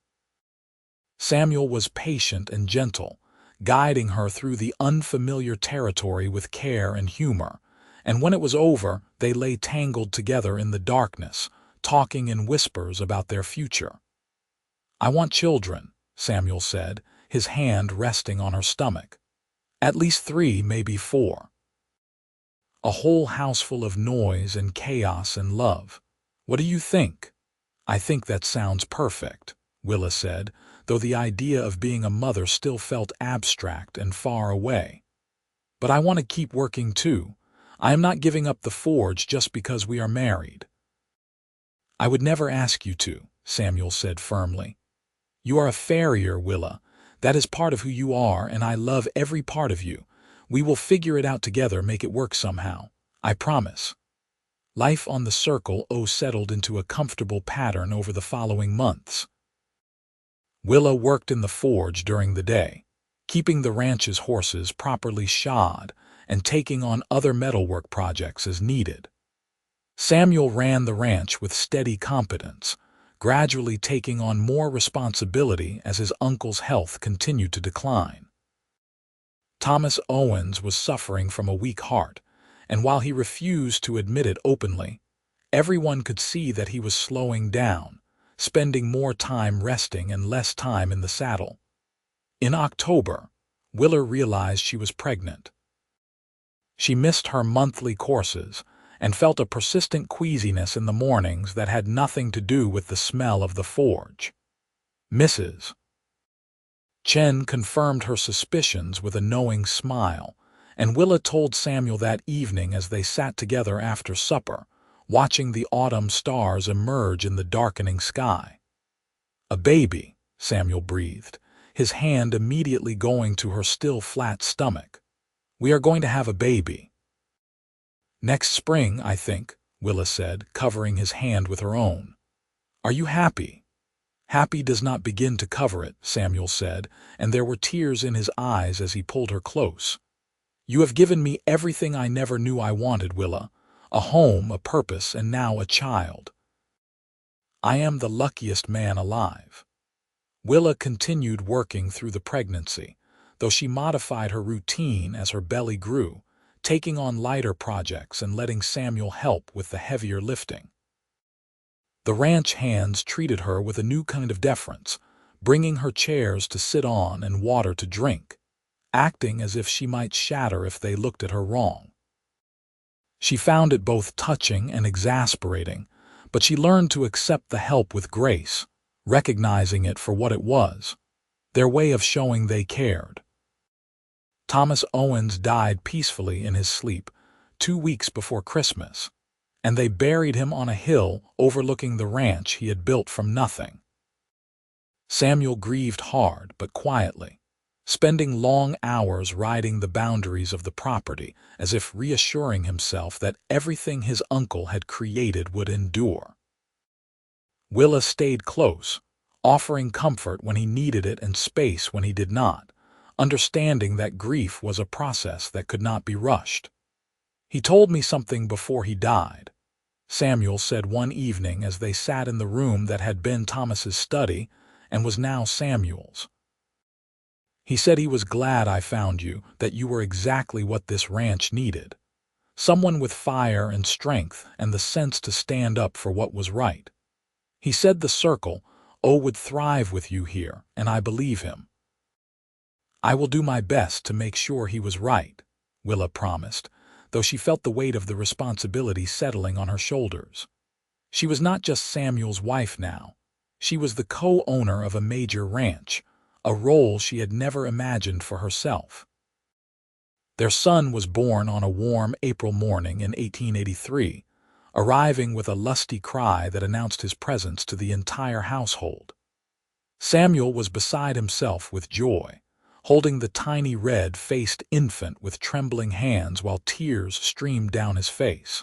Samuel was patient and gentle, guiding her through the unfamiliar territory with care and humor. And when it was over, they lay tangled together in the darkness, talking in whispers about their future. "I want children," Samuel said, his hand resting on her stomach. "At least 3, maybe 4. A whole house full of noise and chaos and love. What do you think?" "I think that sounds perfect," Willa said, though the idea of being a mother still felt abstract and far away. "But I want to keep working too. I am not giving up the forge just because we are married." "I would never ask you to," Samuel said firmly. "You are a farrier, Willa. That is part of who you are, and I love every part of you. We will figure it out together, make it work somehow. I promise." Life on the Circle settled into a comfortable pattern over the following months. Willa worked in the forge during the day, keeping the ranch's horses properly shod and taking on other metalwork projects as needed. Samuel ran the ranch with steady competence, gradually taking on more responsibility as his uncle's health continued to decline. Thomas Owens was suffering from a weak heart, and while he refused to admit it openly, everyone could see that he was slowing down, spending more time resting and less time in the saddle. In October, Willa realized she was pregnant. She missed her monthly courses and felt a persistent queasiness in the mornings that had nothing to do with the smell of the forge. Mrs. Chen confirmed her suspicions with a knowing smile, and Willa told Samuel that evening as they sat together after supper, watching the autumn stars emerge in the darkening sky. "A baby," Samuel breathed, his hand immediately going to her still flat stomach. "We are going to have a baby." "Next spring, I think," Willa said, covering his hand with her own. "Are you happy?" "Happy does not begin to cover it," Samuel said, and there were tears in his eyes as he pulled her close. "You have given me everything I never knew I wanted, Willa. A home, a purpose, and now a child. I am the luckiest man alive." Willa continued working through the pregnancy, though she modified her routine as her belly grew, taking on lighter projects and letting Samuel help with the heavier lifting. The ranch hands treated her with a new kind of deference, bringing her chairs to sit on and water to drink, acting as if she might shatter if they looked at her wrong. She found it both touching and exasperating, but she learned to accept the help with grace, recognizing it for what it was, their way of showing they cared. Thomas Owens died peacefully in his sleep 2 weeks before Christmas, and they buried him on a hill overlooking the ranch he had built from nothing. Samuel grieved hard but quietly, spending long hours riding the boundaries of the property as if reassuring himself that everything his uncle had created would endure. Willa stayed close, offering comfort when he needed it and space when he did not, understanding that grief was a process that could not be rushed. "He told me something before he died," Samuel said one evening as they sat in the room that had been Thomas's study and was now Samuel's. "He said he was glad I found you, that you were exactly what this ranch needed. Someone with fire and strength and the sense to stand up for what was right. He said the Circle, would thrive with you here, and I believe him." "I will do my best to make sure he was right," Willa promised, though she felt the weight of the responsibility settling on her shoulders. She was not just Samuel's wife now. She was the co-owner of a major ranch, a role she had never imagined for herself. Their son was born on a warm April morning in 1883, arriving with a lusty cry that announced his presence to the entire household. Samuel was beside himself with joy, holding the tiny red-faced infant with trembling hands while tears streamed down his face.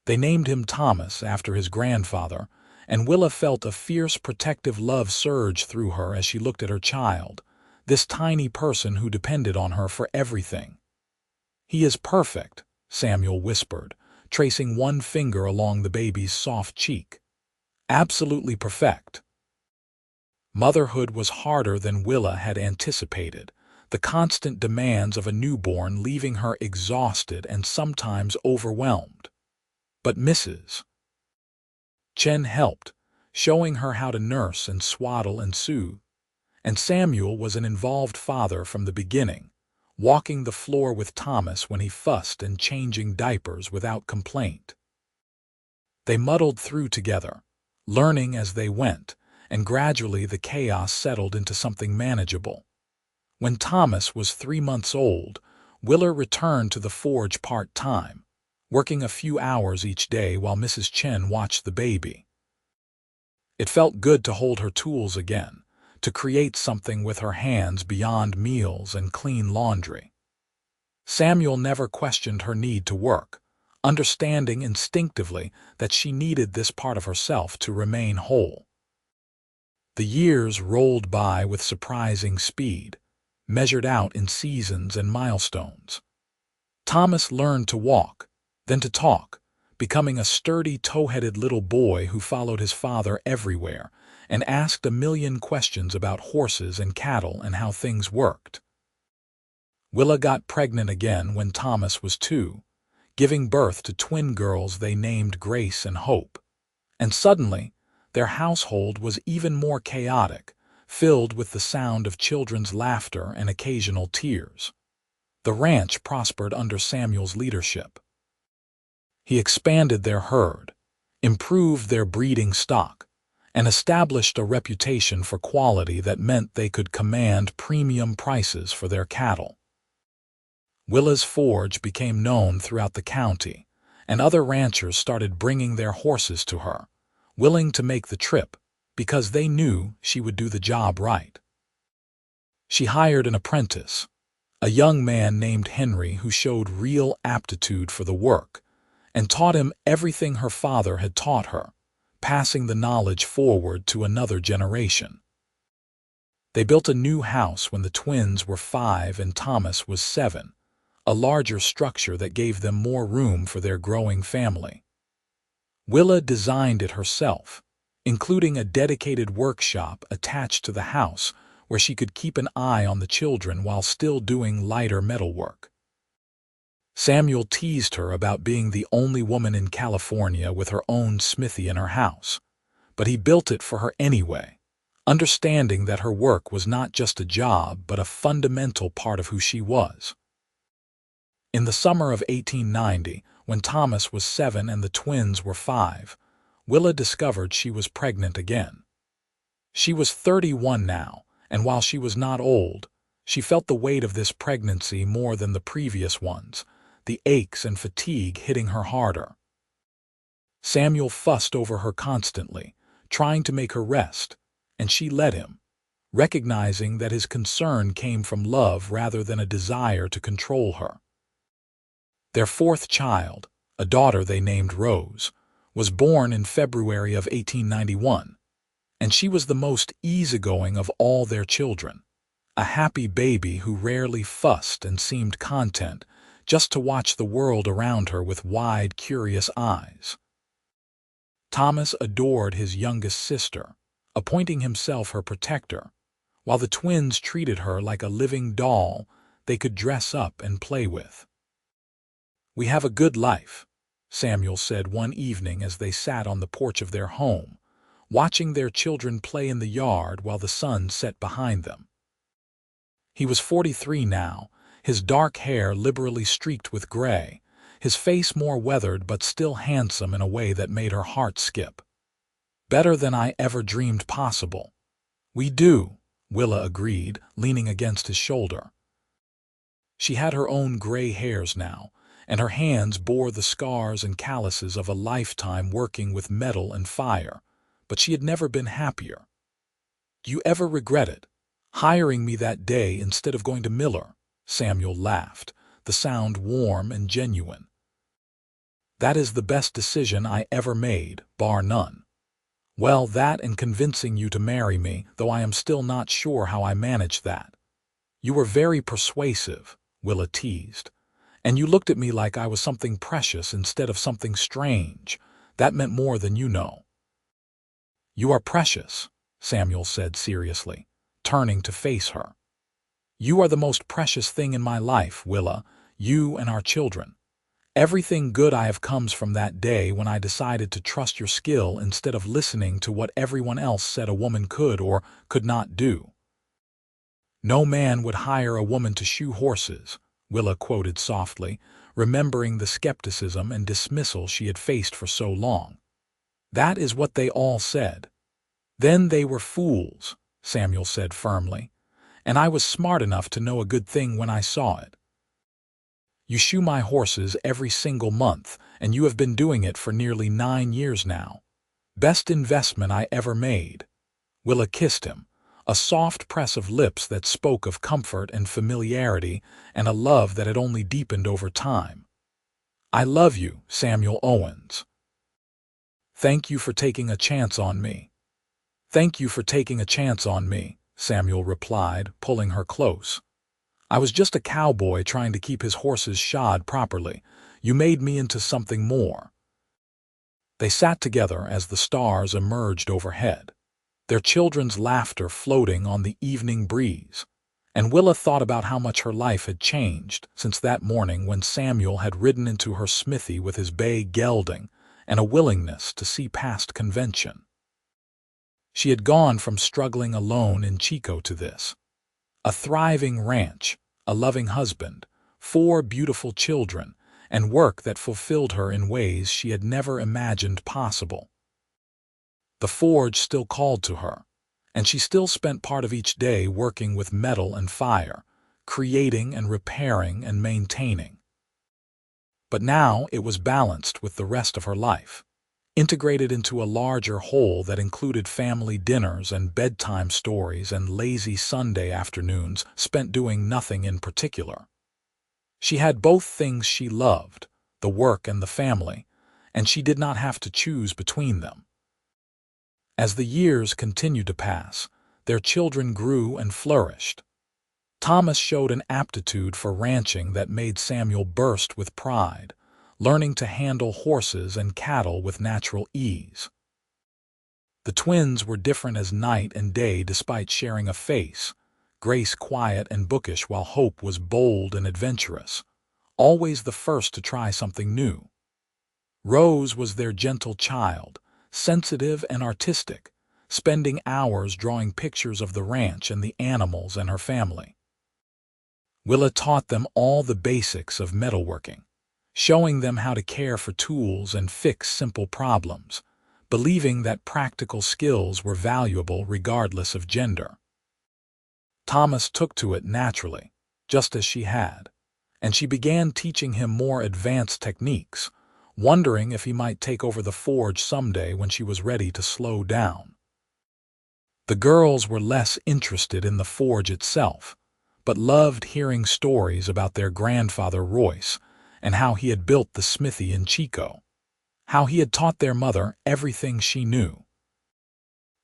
They named him Thomas after his grandfather, and Willa felt a fierce protective love surge through her as she looked at her child, this tiny person who depended on her for everything. "He is perfect," Samuel whispered, tracing one finger along the baby's soft cheek. "Absolutely perfect." Motherhood was harder than Willa had anticipated, the constant demands of a newborn leaving her exhausted and sometimes overwhelmed. But Mrs. Chen helped, showing her how to nurse and swaddle and soothe. And Samuel was an involved father from the beginning, walking the floor with Thomas when he fussed and changing diapers without complaint. They muddled through together, learning as they went, and gradually the chaos settled into something manageable. When Thomas was 3 months old, Willa returned to the forge part-time, working a few hours each day while Mrs. Chen watched the baby. It felt good to hold her tools again, to create something with her hands beyond meals and clean laundry. Samuel never questioned her need to work, understanding instinctively that she needed this part of herself to remain whole. The years rolled by with surprising speed, measured out in seasons and milestones. Thomas learned to walk, then to talk, becoming a sturdy, tow-headed little boy who followed his father everywhere and asked a million questions about horses and cattle and how things worked. Willa got pregnant again when Thomas was 2, giving birth to twin girls they named Grace and Hope. And suddenly, their household was even more chaotic, filled with the sound of children's laughter and occasional tears. The ranch prospered under Samuel's leadership. He expanded their herd, improved their breeding stock, and established a reputation for quality that meant they could command premium prices for their cattle. Willa's forge became known throughout the county, and other ranchers started bringing their horses to her, willing to make the trip because they knew she would do the job right. She hired an apprentice, a young man named Henry who showed real aptitude for the work, and taught him everything her father had taught her, passing the knowledge forward to another generation. They built a new house when the twins were 5 and Thomas was 7, a larger structure that gave them more room for their growing family. Willa designed it herself, including a dedicated workshop attached to the house where she could keep an eye on the children while still doing lighter metalwork. Samuel teased her about being the only woman in California with her own smithy in her house, but he built it for her anyway, understanding that her work was not just a job but a fundamental part of who she was. In the summer of 1890, when Thomas was 7 and the twins were 5, Willa discovered she was pregnant again. She was 31 now, and while she was not old, she felt the weight of this pregnancy more than the previous ones, the aches and fatigue hitting her harder. Samuel fussed over her constantly, trying to make her rest, and she let him, recognizing that his concern came from love rather than a desire to control her. Their 4th child, a daughter they named Rose, was born in February of 1891, and she was the most easygoing of all their children, a happy baby who rarely fussed and seemed content just to watch the world around her with wide, curious eyes. Thomas adored his youngest sister, appointing himself her protector, while the twins treated her like a living doll they could dress up and play with. "We have a good life," Samuel said one evening as they sat on the porch of their home, watching their children play in the yard while the sun set behind them. He was 43 now, his dark hair liberally streaked with gray, his face more weathered but still handsome in a way that made her heart skip. "Better than I ever dreamed possible." "We do," Willa agreed, leaning against his shoulder. She had her own gray hairs now, and her hands bore the scars and calluses of a lifetime working with metal and fire, but she had never been happier. "Do you ever regret it, hiring me that day instead of going to Miller?" Samuel laughed, the sound warm and genuine. "That is the best decision I ever made, bar none." "Well, that and convincing you to marry me, though I am still not sure how I managed that." "You were very persuasive," Willa teased, "and you looked at me like I was something precious instead of something strange. That meant more than you know." "You are precious," Samuel said seriously, turning to face her. "You are the most precious thing in my life, Willa, you and our children. Everything good I have comes from that day when I decided to trust your skill instead of listening to what everyone else said a woman could or could not do." "No man would hire a woman to shoe horses," Willa quoted softly, remembering the skepticism and dismissal she had faced for so long. "That is what they all said." "Then they were fools," Samuel said firmly, "and I was smart enough to know a good thing when I saw it. You shoe my horses every single month, and you have been doing it for nearly 9 years now. Best investment I ever made." Willa kissed him, a soft press of lips that spoke of comfort and familiarity and a love that had only deepened over time. "I love you, Samuel Owens. Thank you for taking a chance on me." "Thank you for taking a chance on me," Samuel replied, pulling her close. "I was just a cowboy trying to keep his horses shod properly. You made me into something more." They sat together as the stars emerged overhead, their children's laughter floating on the evening breeze, and Willa thought about how much her life had changed since that morning when Samuel had ridden into her smithy with his bay gelding and a willingness to see past convention. She had gone from struggling alone in Chico to this. A thriving ranch, a loving husband, 4 beautiful children, and work that fulfilled her in ways she had never imagined possible. The forge still called to her, and she still spent part of each day working with metal and fire, creating and repairing and maintaining. But now it was balanced with the rest of her life, integrated into a larger whole that included family dinners and bedtime stories and lazy Sunday afternoons spent doing nothing in particular. She had both things she loved, the work and the family, and she did not have to choose between them. As the years continued to pass, their children grew and flourished. Thomas showed an aptitude for ranching that made Samuel burst with pride, learning to handle horses and cattle with natural ease. The twins were different as night and day despite sharing a face, Grace quiet and bookish while Hope was bold and adventurous, always the first to try something new. Rose was their gentle child, sensitive and artistic, spending hours drawing pictures of the ranch and the animals and her family. Willa taught them all the basics of metalworking, showing them how to care for tools and fix simple problems, believing that practical skills were valuable regardless of gender. Thomas took to it naturally, just as she had, and she began teaching him more advanced techniques, wondering if he might take over the forge someday when she was ready to slow down. The girls were less interested in the forge itself, but loved hearing stories about their grandfather Royce and how he had built the smithy in Chico, how he had taught their mother everything she knew.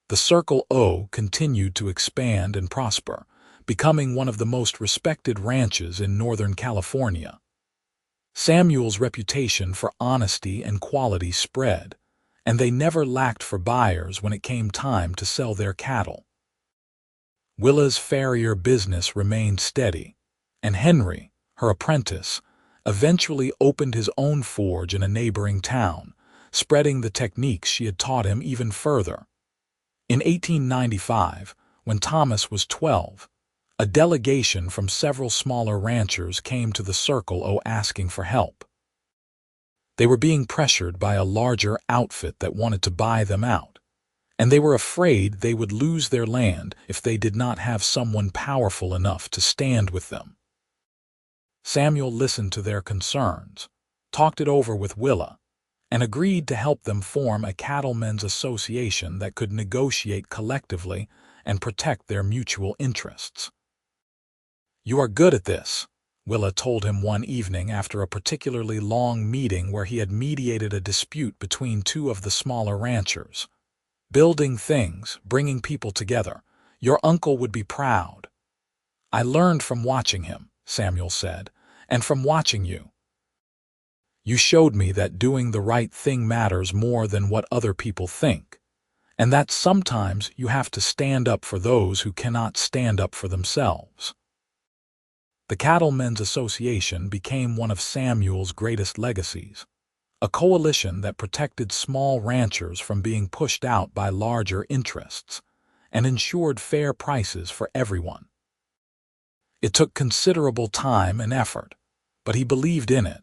The Circle O continued to expand and prosper, becoming one of the most respected ranches in Northern California. Samuel's reputation for honesty and quality spread, and they never lacked for buyers when it came time to sell their cattle. Willa's farrier business remained steady, and Henry, her apprentice, eventually opened his own forge in a neighboring town, spreading the techniques she had taught him even further. In 1895, when Thomas was 12, a delegation from several smaller ranchers came to the Circle O asking for help. They were being pressured by a larger outfit that wanted to buy them out, and they were afraid they would lose their land if they did not have someone powerful enough to stand with them. Samuel listened to their concerns, talked it over with Willa, and agreed to help them form a cattlemen's association that could negotiate collectively and protect their mutual interests. "You are good at this," Willa told him one evening after a particularly long meeting where he had mediated a dispute between 2 of the smaller ranchers. "Building things, bringing people together. Your uncle would be proud." "I learned from watching him," Samuel said, "and from watching you. You showed me that doing the right thing matters more than what other people think, and that sometimes you have to stand up for those who cannot stand up for themselves. The Cattlemen's Association became one of Samuel's greatest legacies, a coalition that protected small ranchers from being pushed out by larger interests and ensured fair prices for everyone. It took considerable time and effort, but he believed in it,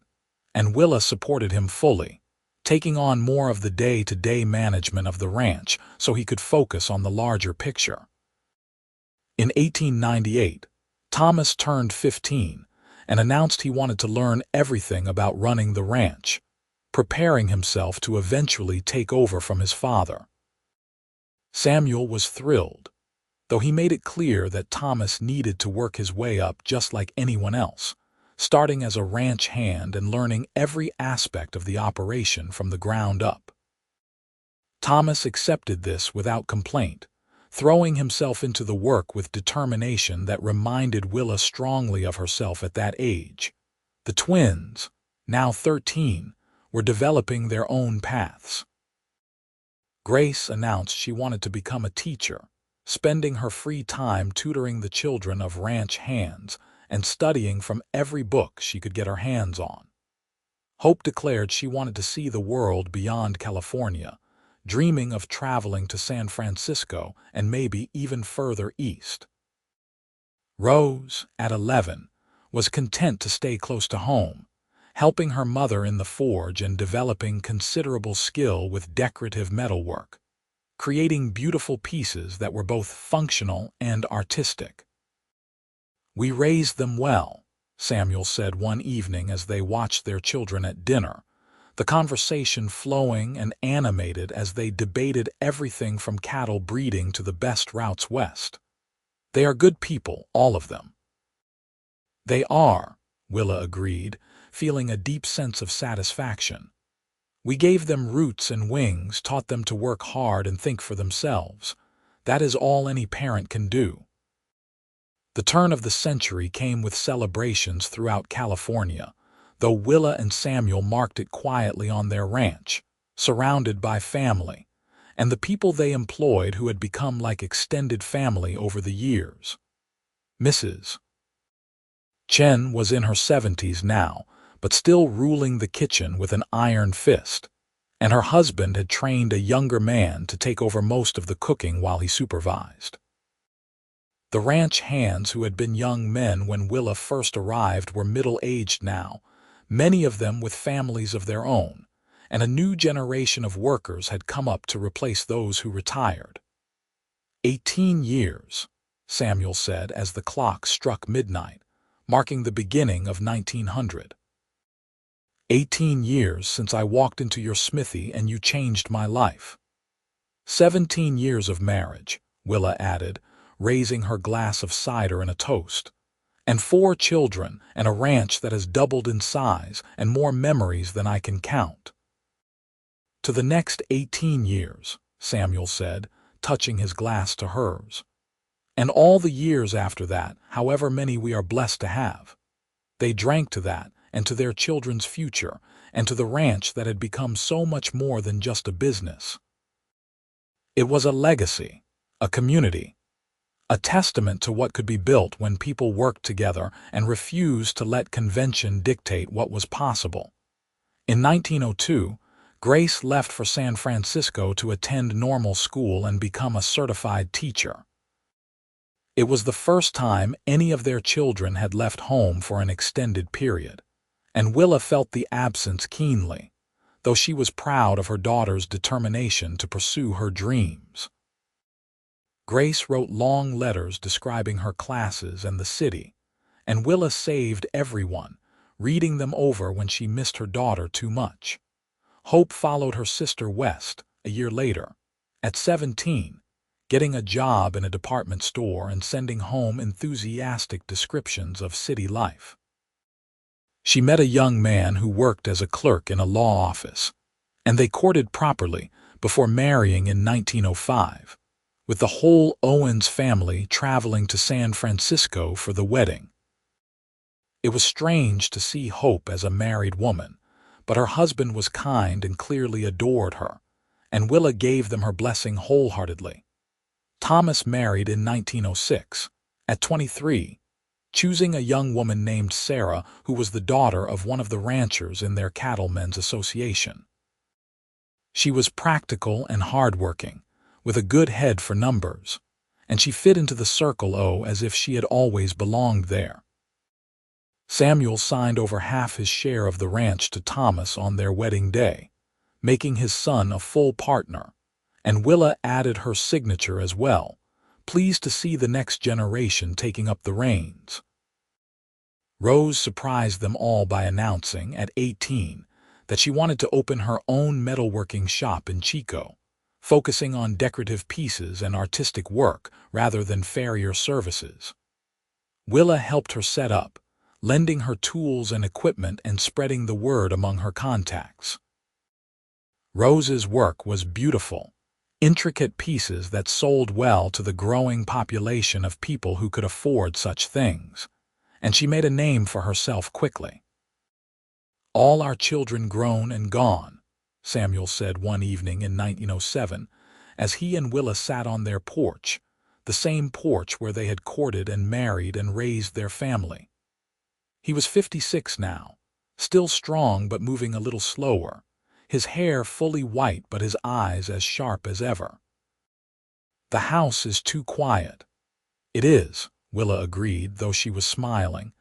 and Willa supported him fully, taking on more of the day-to-day management of the ranch so he could focus on the larger picture. In 1898, Thomas turned 15 and announced he wanted to learn everything about running the ranch, preparing himself to eventually take over from his father. Samuel was thrilled, though he made it clear that Thomas needed to work his way up just like anyone else, starting as a ranch hand and learning every aspect of the operation from the ground up. Thomas accepted this without complaint, throwing himself into the work with determination that reminded Willa strongly of herself at that age. The twins, now 13, were developing their own paths. Grace announced she wanted to become a teacher, spending her free time tutoring the children of ranch hands and studying from every book she could get her hands on. Hope declared she wanted to see the world beyond California, dreaming of traveling to San Francisco and maybe even further east. Rose, at 11, was content to stay close to home, helping her mother in the forge and developing considerable skill with decorative metalwork, creating beautiful pieces that were both functional and artistic. "We raised them well," Samuel said one evening as they watched their children at dinner, the conversation flowing and animated as they debated everything from cattle breeding to the best routes west. "They are good people, all of them." "They are," Willa agreed, feeling a deep sense of satisfaction. "We gave them roots and wings, taught them to work hard and think for themselves. That is all any parent can do." The turn of the century came with celebrations throughout California, though Willa and Samuel marked it quietly on their ranch, surrounded by family, and the people they employed who had become like extended family over the years. Mrs. Chen was in her 70s now, but still ruling the kitchen with an iron fist, and her husband had trained a younger man to take over most of the cooking while he supervised. The ranch hands who had been young men when Willa first arrived were middle-aged now, many of them with families of their own, and a new generation of workers had come up to replace those who retired. 18 years, Samuel said as the clock struck midnight, marking the beginning of 1900. 18 years since I walked into your smithy and you changed my life. 17 years of marriage, Willa added, raising her glass of cider in a toast. And 4 children and a ranch that has doubled in size and more memories than I can count. To the next 18 years, Samuel said, touching his glass to hers. And all the years after that, however many we are blessed to have. They drank to that and to their children's future and to the ranch that had become so much more than just a business. It was a legacy, a community, a testament to what could be built when people worked together and refused to let convention dictate what was possible. In 1902, Grace left for San Francisco to attend normal school and become a certified teacher. It was the first time any of their children had left home for an extended period, and Willa felt the absence keenly, though she was proud of her daughter's determination to pursue her dreams. Grace wrote long letters describing her classes and the city, and Willa saved everyone, reading them over when she missed her daughter too much. Hope followed her sister west a year later, at 17, getting a job in a department store and sending home enthusiastic descriptions of city life. She met a young man who worked as a clerk in a law office, and they courted properly before marrying in 1905. With the whole Owens family traveling to San Francisco for the wedding. It was strange to see Hope as a married woman, but her husband was kind and clearly adored her, and Willa gave them her blessing wholeheartedly. Thomas married in 1906, at 23, choosing a young woman named Sarah, who was the daughter of one of the ranchers in their cattlemen's association. She was practical and hardworking, with a good head for numbers, and she fit into the Circle O as if she had always belonged there. Samuel signed over half his share of the ranch to Thomas on their wedding day, making his son a full partner, and Willa added her signature as well, pleased to see the next generation taking up the reins. Rose surprised them all by announcing, at 18, that she wanted to open her own metalworking shop in Chico, focusing on decorative pieces and artistic work rather than farrier services. Willa helped her set up, lending her tools and equipment and spreading the word among her contacts. Rose's work was beautiful, intricate pieces that sold well to the growing population of people who could afford such things, and she made a name for herself quickly. "All our children grown and gone," Samuel said one evening in 1907, as he and Willa sat on their porch, the same porch where they had courted and married and raised their family. He was 56 now, still strong but moving a little slower, his hair fully white but his eyes as sharp as ever. "The house is too quiet." "It is," Willa agreed, though she was smiling.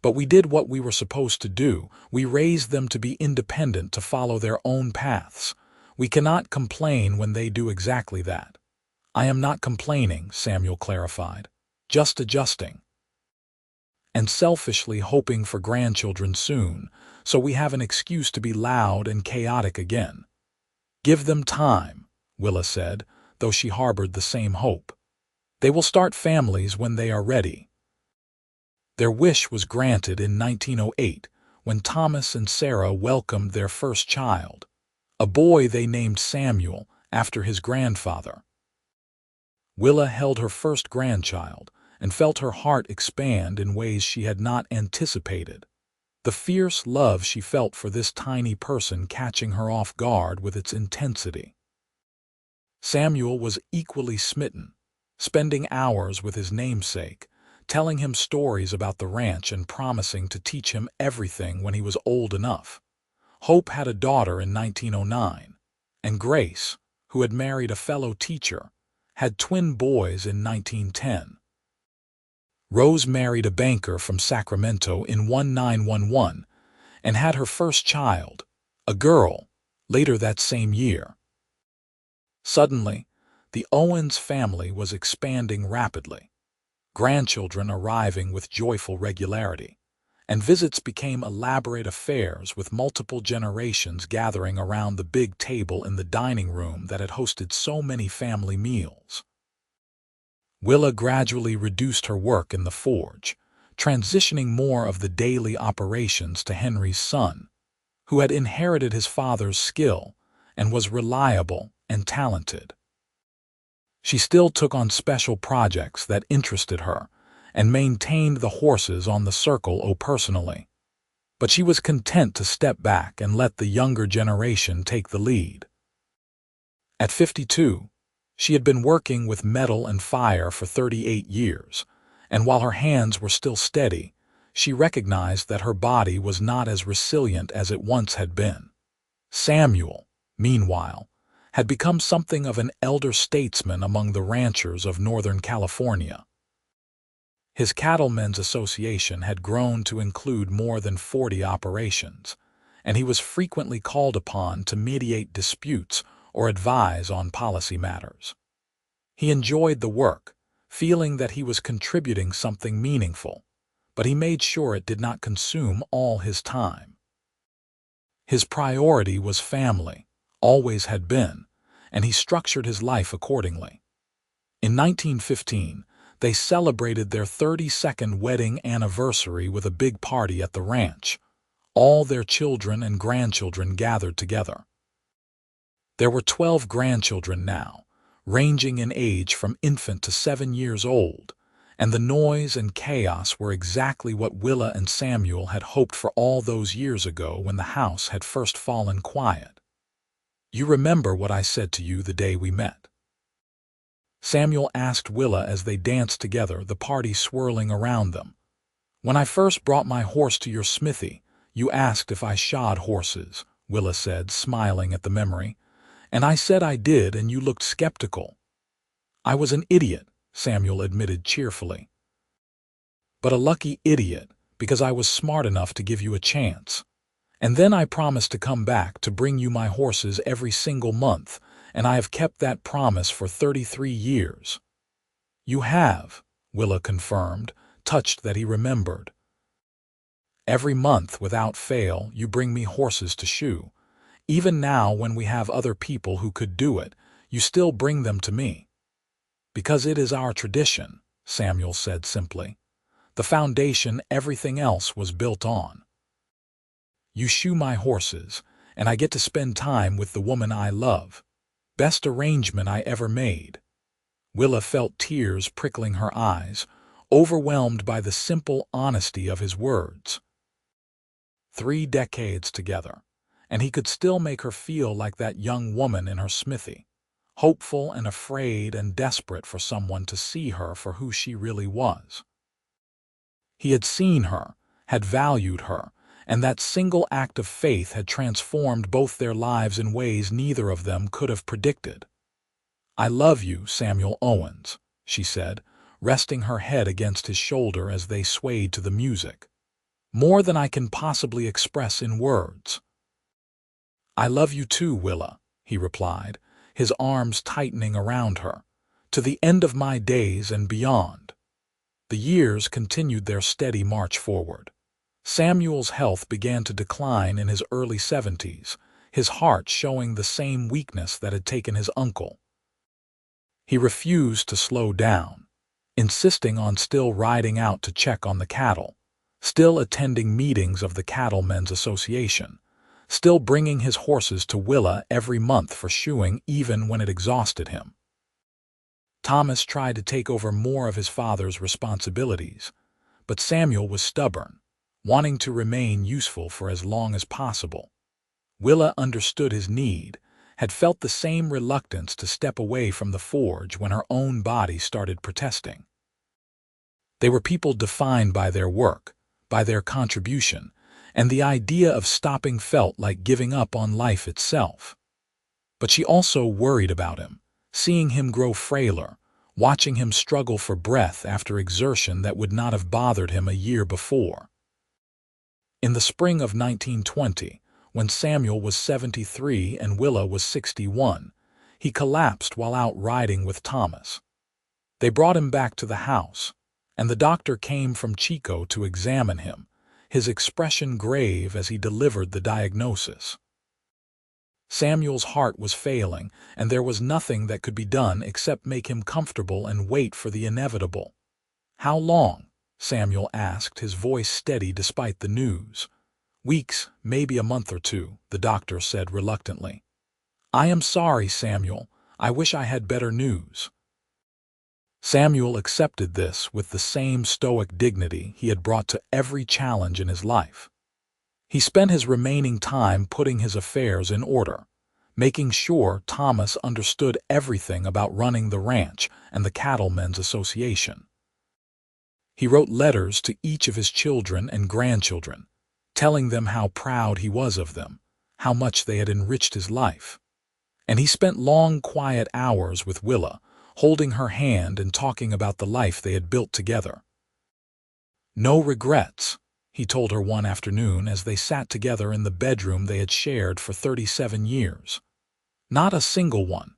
"But we did what we were supposed to do. We raised them to be independent, to follow their own paths. We cannot complain when they do exactly that." "I am not complaining," Samuel clarified, "just adjusting. And selfishly hoping for grandchildren soon, so we have an excuse to be loud and chaotic again." "Give them time," Willa said, though she harbored the same hope. "They will start families when they are ready." Their wish was granted in 1908, when Thomas and Sarah welcomed their first child, a boy they named Samuel after his grandfather. Willa held her first grandchild and felt her heart expand in ways she had not anticipated, the fierce love she felt for this tiny person catching her off guard with its intensity. Samuel was equally smitten, spending hours with his namesake, telling him stories about the ranch and promising to teach him everything when he was old enough. Hope had a daughter in 1909, and Grace, who had married a fellow teacher, had twin boys in 1910. Rose married a banker from Sacramento in 1911 and had her first child, a girl, later that same year. Suddenly, the Owens family was expanding rapidly, grandchildren arriving with joyful regularity, and visits became elaborate affairs with multiple generations gathering around the big table in the dining room that had hosted so many family meals. Willa gradually reduced her work in the forge, transitioning more of the daily operations to Henry's son, who had inherited his father's skill and was reliable and talented. She still took on special projects that interested her and maintained the horses on the Circle O personally, but she was content to step back and let the younger generation take the lead. At 52, she had been working with metal and fire for 38 years, and while her hands were still steady, she recognized that her body was not as resilient as it once had been. Samuel, meanwhile, had become something of an elder statesman among the ranchers of Northern California. His Cattlemen's Association had grown to include more than 40 operations, and he was frequently called upon to mediate disputes or advise on policy matters. He enjoyed the work, feeling that he was contributing something meaningful, but he made sure it did not consume all his time. His priority was family, always had been, and he structured his life accordingly. In 1915, they celebrated their 32nd wedding anniversary with a big party at the ranch. All their children and grandchildren gathered together. There were 12 grandchildren now, ranging in age from infant to 7 years old, and the noise and chaos were exactly what Willa and Samuel had hoped for all those years ago when the house had first fallen quiet. You remember what I said to you the day we met?" Samuel asked Willa as they danced together, the party swirling around them. "When I first brought my horse to your smithy, you asked if I shod horses," Willa said, smiling at the memory. "And I said I did, and you looked skeptical." "I was an idiot," Samuel admitted cheerfully. "But a lucky idiot, because I was smart enough to give you a chance. And then I promised to come back to bring you my horses every single month, and I have kept that promise for 33 years. "You have," Willa confirmed, touched that he remembered. "Every month, without fail, you bring me horses to shoe. Even now, when we have other people who could do it, you still bring them to me." "Because it is our tradition," Samuel said simply. "The foundation everything else was built on. You shoe my horses, and I get to spend time with the woman I love. Best arrangement I ever made." Willa felt tears prickling her eyes, overwhelmed by the simple honesty of his words. 3 decades together, and he could still make her feel like that young woman in her smithy, hopeful and afraid and desperate for someone to see her for who she really was. He had seen her, had valued her, and that single act of faith had transformed both their lives in ways neither of them could have predicted. "I love you, Samuel Owens," she said, resting her head against his shoulder as they swayed to the music. "More than I can possibly express in words." "I love you too, Willa," he replied, his arms tightening around her, "to the end of my days and beyond." The years continued their steady march forward. Samuel's health began to decline in his early 70s, his heart showing the same weakness that had taken his uncle. He refused to slow down, insisting on still riding out to check on the cattle, still attending meetings of the Cattlemen's Association, still bringing his horses to Willa every month for shoeing even when it exhausted him. Thomas tried to take over more of his father's responsibilities, but Samuel was stubborn, wanting to remain useful for as long as possible. Willa understood his need, had felt the same reluctance to step away from the forge when her own body started protesting. They were people defined by their work, by their contribution, and the idea of stopping felt like giving up on life itself. But she also worried about him, seeing him grow frailer, watching him struggle for breath after exertion that would not have bothered him a year before. In the spring of 1920, when Samuel was 73 and Willa was 61, he collapsed while out riding with Thomas. They brought him back to the house, and the doctor came from Chico to examine him, his expression grave as he delivered the diagnosis. Samuel's heart was failing, and there was nothing that could be done except make him comfortable and wait for the inevitable. "How long?" Samuel asked, his voice steady despite the news. "Weeks, maybe a month or 2, the doctor said reluctantly. "I am sorry, Samuel. I wish I had better news." Samuel accepted this with the same stoic dignity he had brought to every challenge in his life. He spent his remaining time putting his affairs in order, making sure Thomas understood everything about running the ranch and the Cattlemen's Association. He wrote letters to each of his children and grandchildren, telling them how proud he was of them, how much they had enriched his life. And he spent long, quiet hours with Willa, holding her hand and talking about the life they had built together. "No regrets," he told her one afternoon as they sat together in the bedroom they had shared for 37 years. "Not a single one.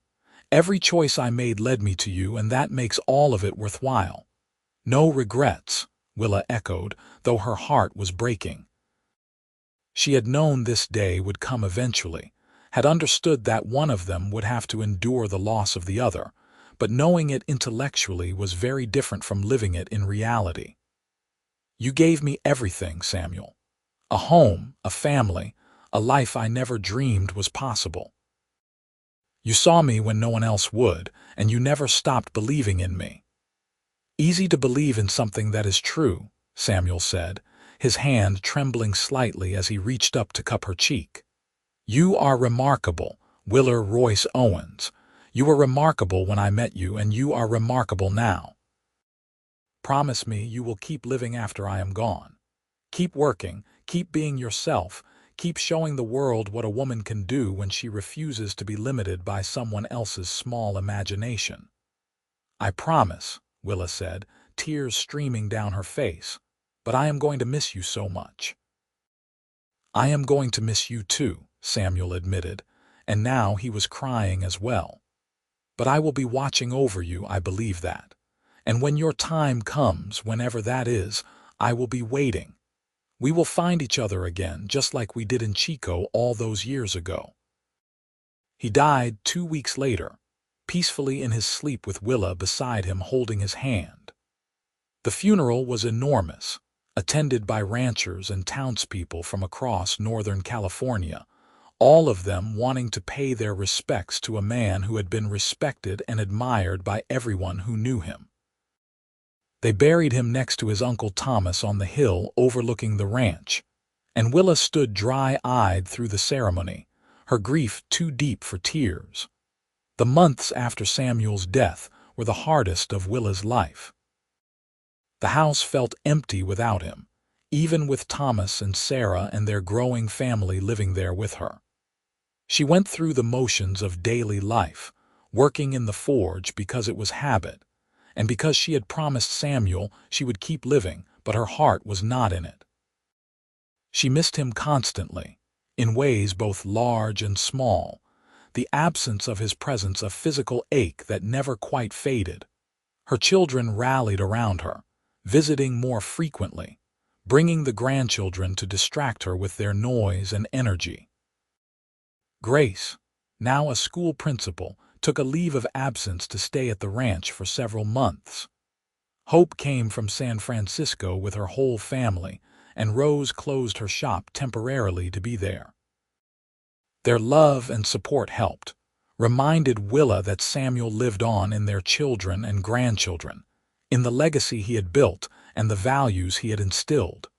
Every choice I made led me to you, and that makes all of it worthwhile." "No regrets," Willa echoed, though her heart was breaking. She had known this day would come eventually, had understood that one of them would have to endure the loss of the other, but knowing it intellectually was very different from living it in reality. "You gave me everything, Samuel. A home, a family, a life I never dreamed was possible. You saw me when no one else would, and you never stopped believing in me." "Easy to believe in something that is true," Samuel said, his hand trembling slightly as he reached up to cup her cheek. "You are remarkable," Willa Royce Owens. You were remarkable when I met you, and you are remarkable now. Promise me you will keep living after I am gone. Keep working, keep being yourself, keep showing the world what a woman can do when she refuses to be limited by someone else's small imagination. I promise, Willa said, tears streaming down her face, but I am going to miss you so much. I am going to miss you too, Samuel admitted, and now he was crying as well. But I will be watching over you, I believe that. And when your time comes, whenever that is, I will be waiting. We will find each other again, just like we did in Chico all those years ago. He died 2 weeks later, peacefully in his sleep with Willa beside him holding his hand. The funeral was enormous, attended by ranchers and townspeople from across Northern California, all of them wanting to pay their respects to a man who had been respected and admired by everyone who knew him. They buried him next to his Uncle Thomas on the hill overlooking the ranch, and Willa stood dry-eyed through the ceremony, her grief too deep for tears. The months after Samuel's death were the hardest of Willa's life. The house felt empty without him, even with Thomas and Sarah and their growing family living there with her. She went through the motions of daily life, working in the forge because it was habit, and because she had promised Samuel she would keep living, but her heart was not in it. She missed him constantly, in ways both large and small, the absence of his presence a physical ache that never quite faded. Her children rallied around her, visiting more frequently, bringing the grandchildren to distract her with their noise and energy. Grace, now a school principal, took a leave of absence to stay at the ranch for several months. Hope came from San Francisco with her whole family, and Rose closed her shop temporarily to be there. Their love and support helped, reminded Willa that Samuel lived on in their children and grandchildren, in the legacy he had built and the values he had instilled.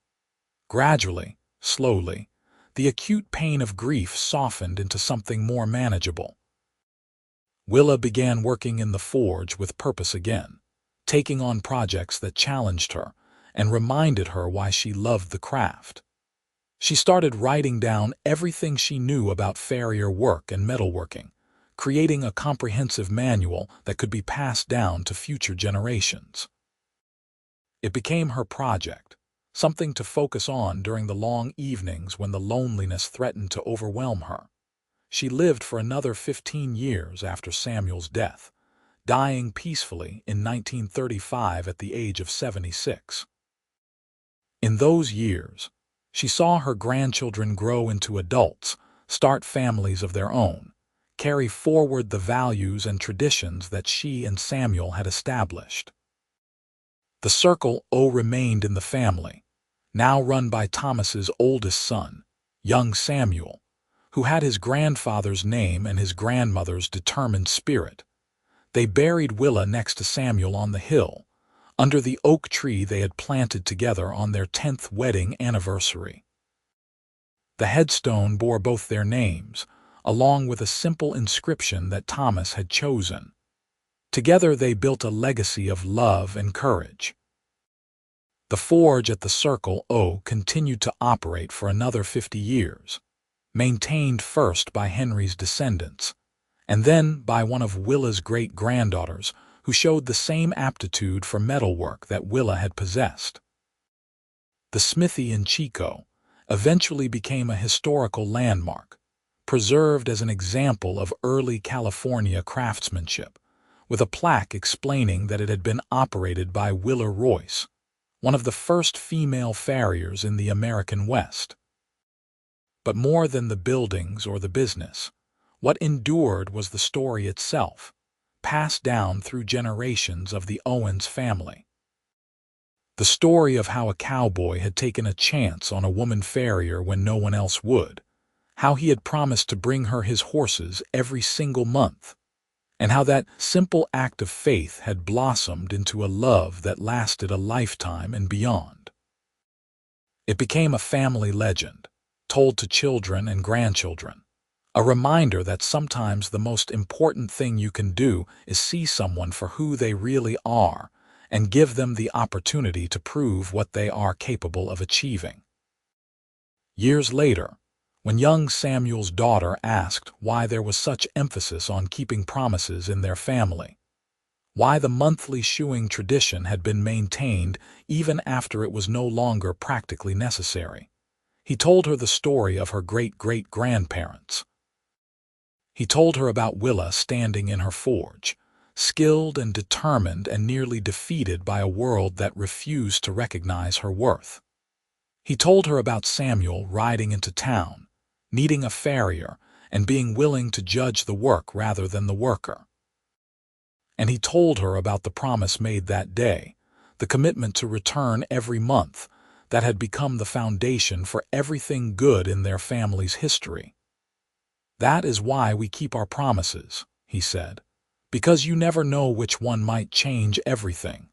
Gradually, slowly, the acute pain of grief softened into something more manageable. Willa began working in the forge with purpose again, taking on projects that challenged her and reminded her why she loved the craft. She started writing down everything she knew about farrier work and metalworking, creating a comprehensive manual that could be passed down to future generations. It became her project, something to focus on during the long evenings when the loneliness threatened to overwhelm her. She lived for another 15 years after Samuel's death, dying peacefully in 1935 at the age of 76. In those years, she saw her grandchildren grow into adults, start families of their own, carry forward the values and traditions that she and Samuel had established. The Circle O remained in the family, now run by Thomas's oldest son, young Samuel, who had his grandfather's name and his grandmother's determined spirit. They buried Willa next to Samuel on the hill, under the oak tree they had planted together on their 10th wedding anniversary. The headstone bore both their names, along with a simple inscription that Thomas had chosen. Together they built a legacy of love and courage. The forge at the Circle O continued to operate for another 50 years, maintained first by Henry's descendants, and then by one of Willa's great-granddaughters who showed the same aptitude for metalwork that Willa had possessed. The smithy in Chico eventually became a historical landmark, preserved as an example of early California craftsmanship, with a plaque explaining that it had been operated by Willa Royce, one of the first female farriers in the American West. But more than the buildings or the business, what endured was the story itself, passed down through generations of the Owens family. The story of how a cowboy had taken a chance on a woman farrier when no one else would, how he had promised to bring her his horses every single month, and how that simple act of faith had blossomed into a love that lasted a lifetime and beyond. It became a family legend, told to children and grandchildren, A reminder that sometimes the most important thing you can do is see someone for who they really are and give them the opportunity to prove what they are capable of achieving. Years later, when young Samuel's daughter asked why there was such emphasis on keeping promises in their family, why the monthly shoeing tradition had been maintained even after it was no longer practically necessary, he told her the story of her great-great-grandparents. He told her about Willa standing in her forge, skilled and determined and nearly defeated by a world that refused to recognize her worth. He told her about Samuel riding into town, needing a farrier, and being willing to judge the work rather than the worker. And he told her about the promise made that day, the commitment to return every month, that had become the foundation for everything good in their family's history. "That is why we keep our promises," he said, "because you never know which one might change everything."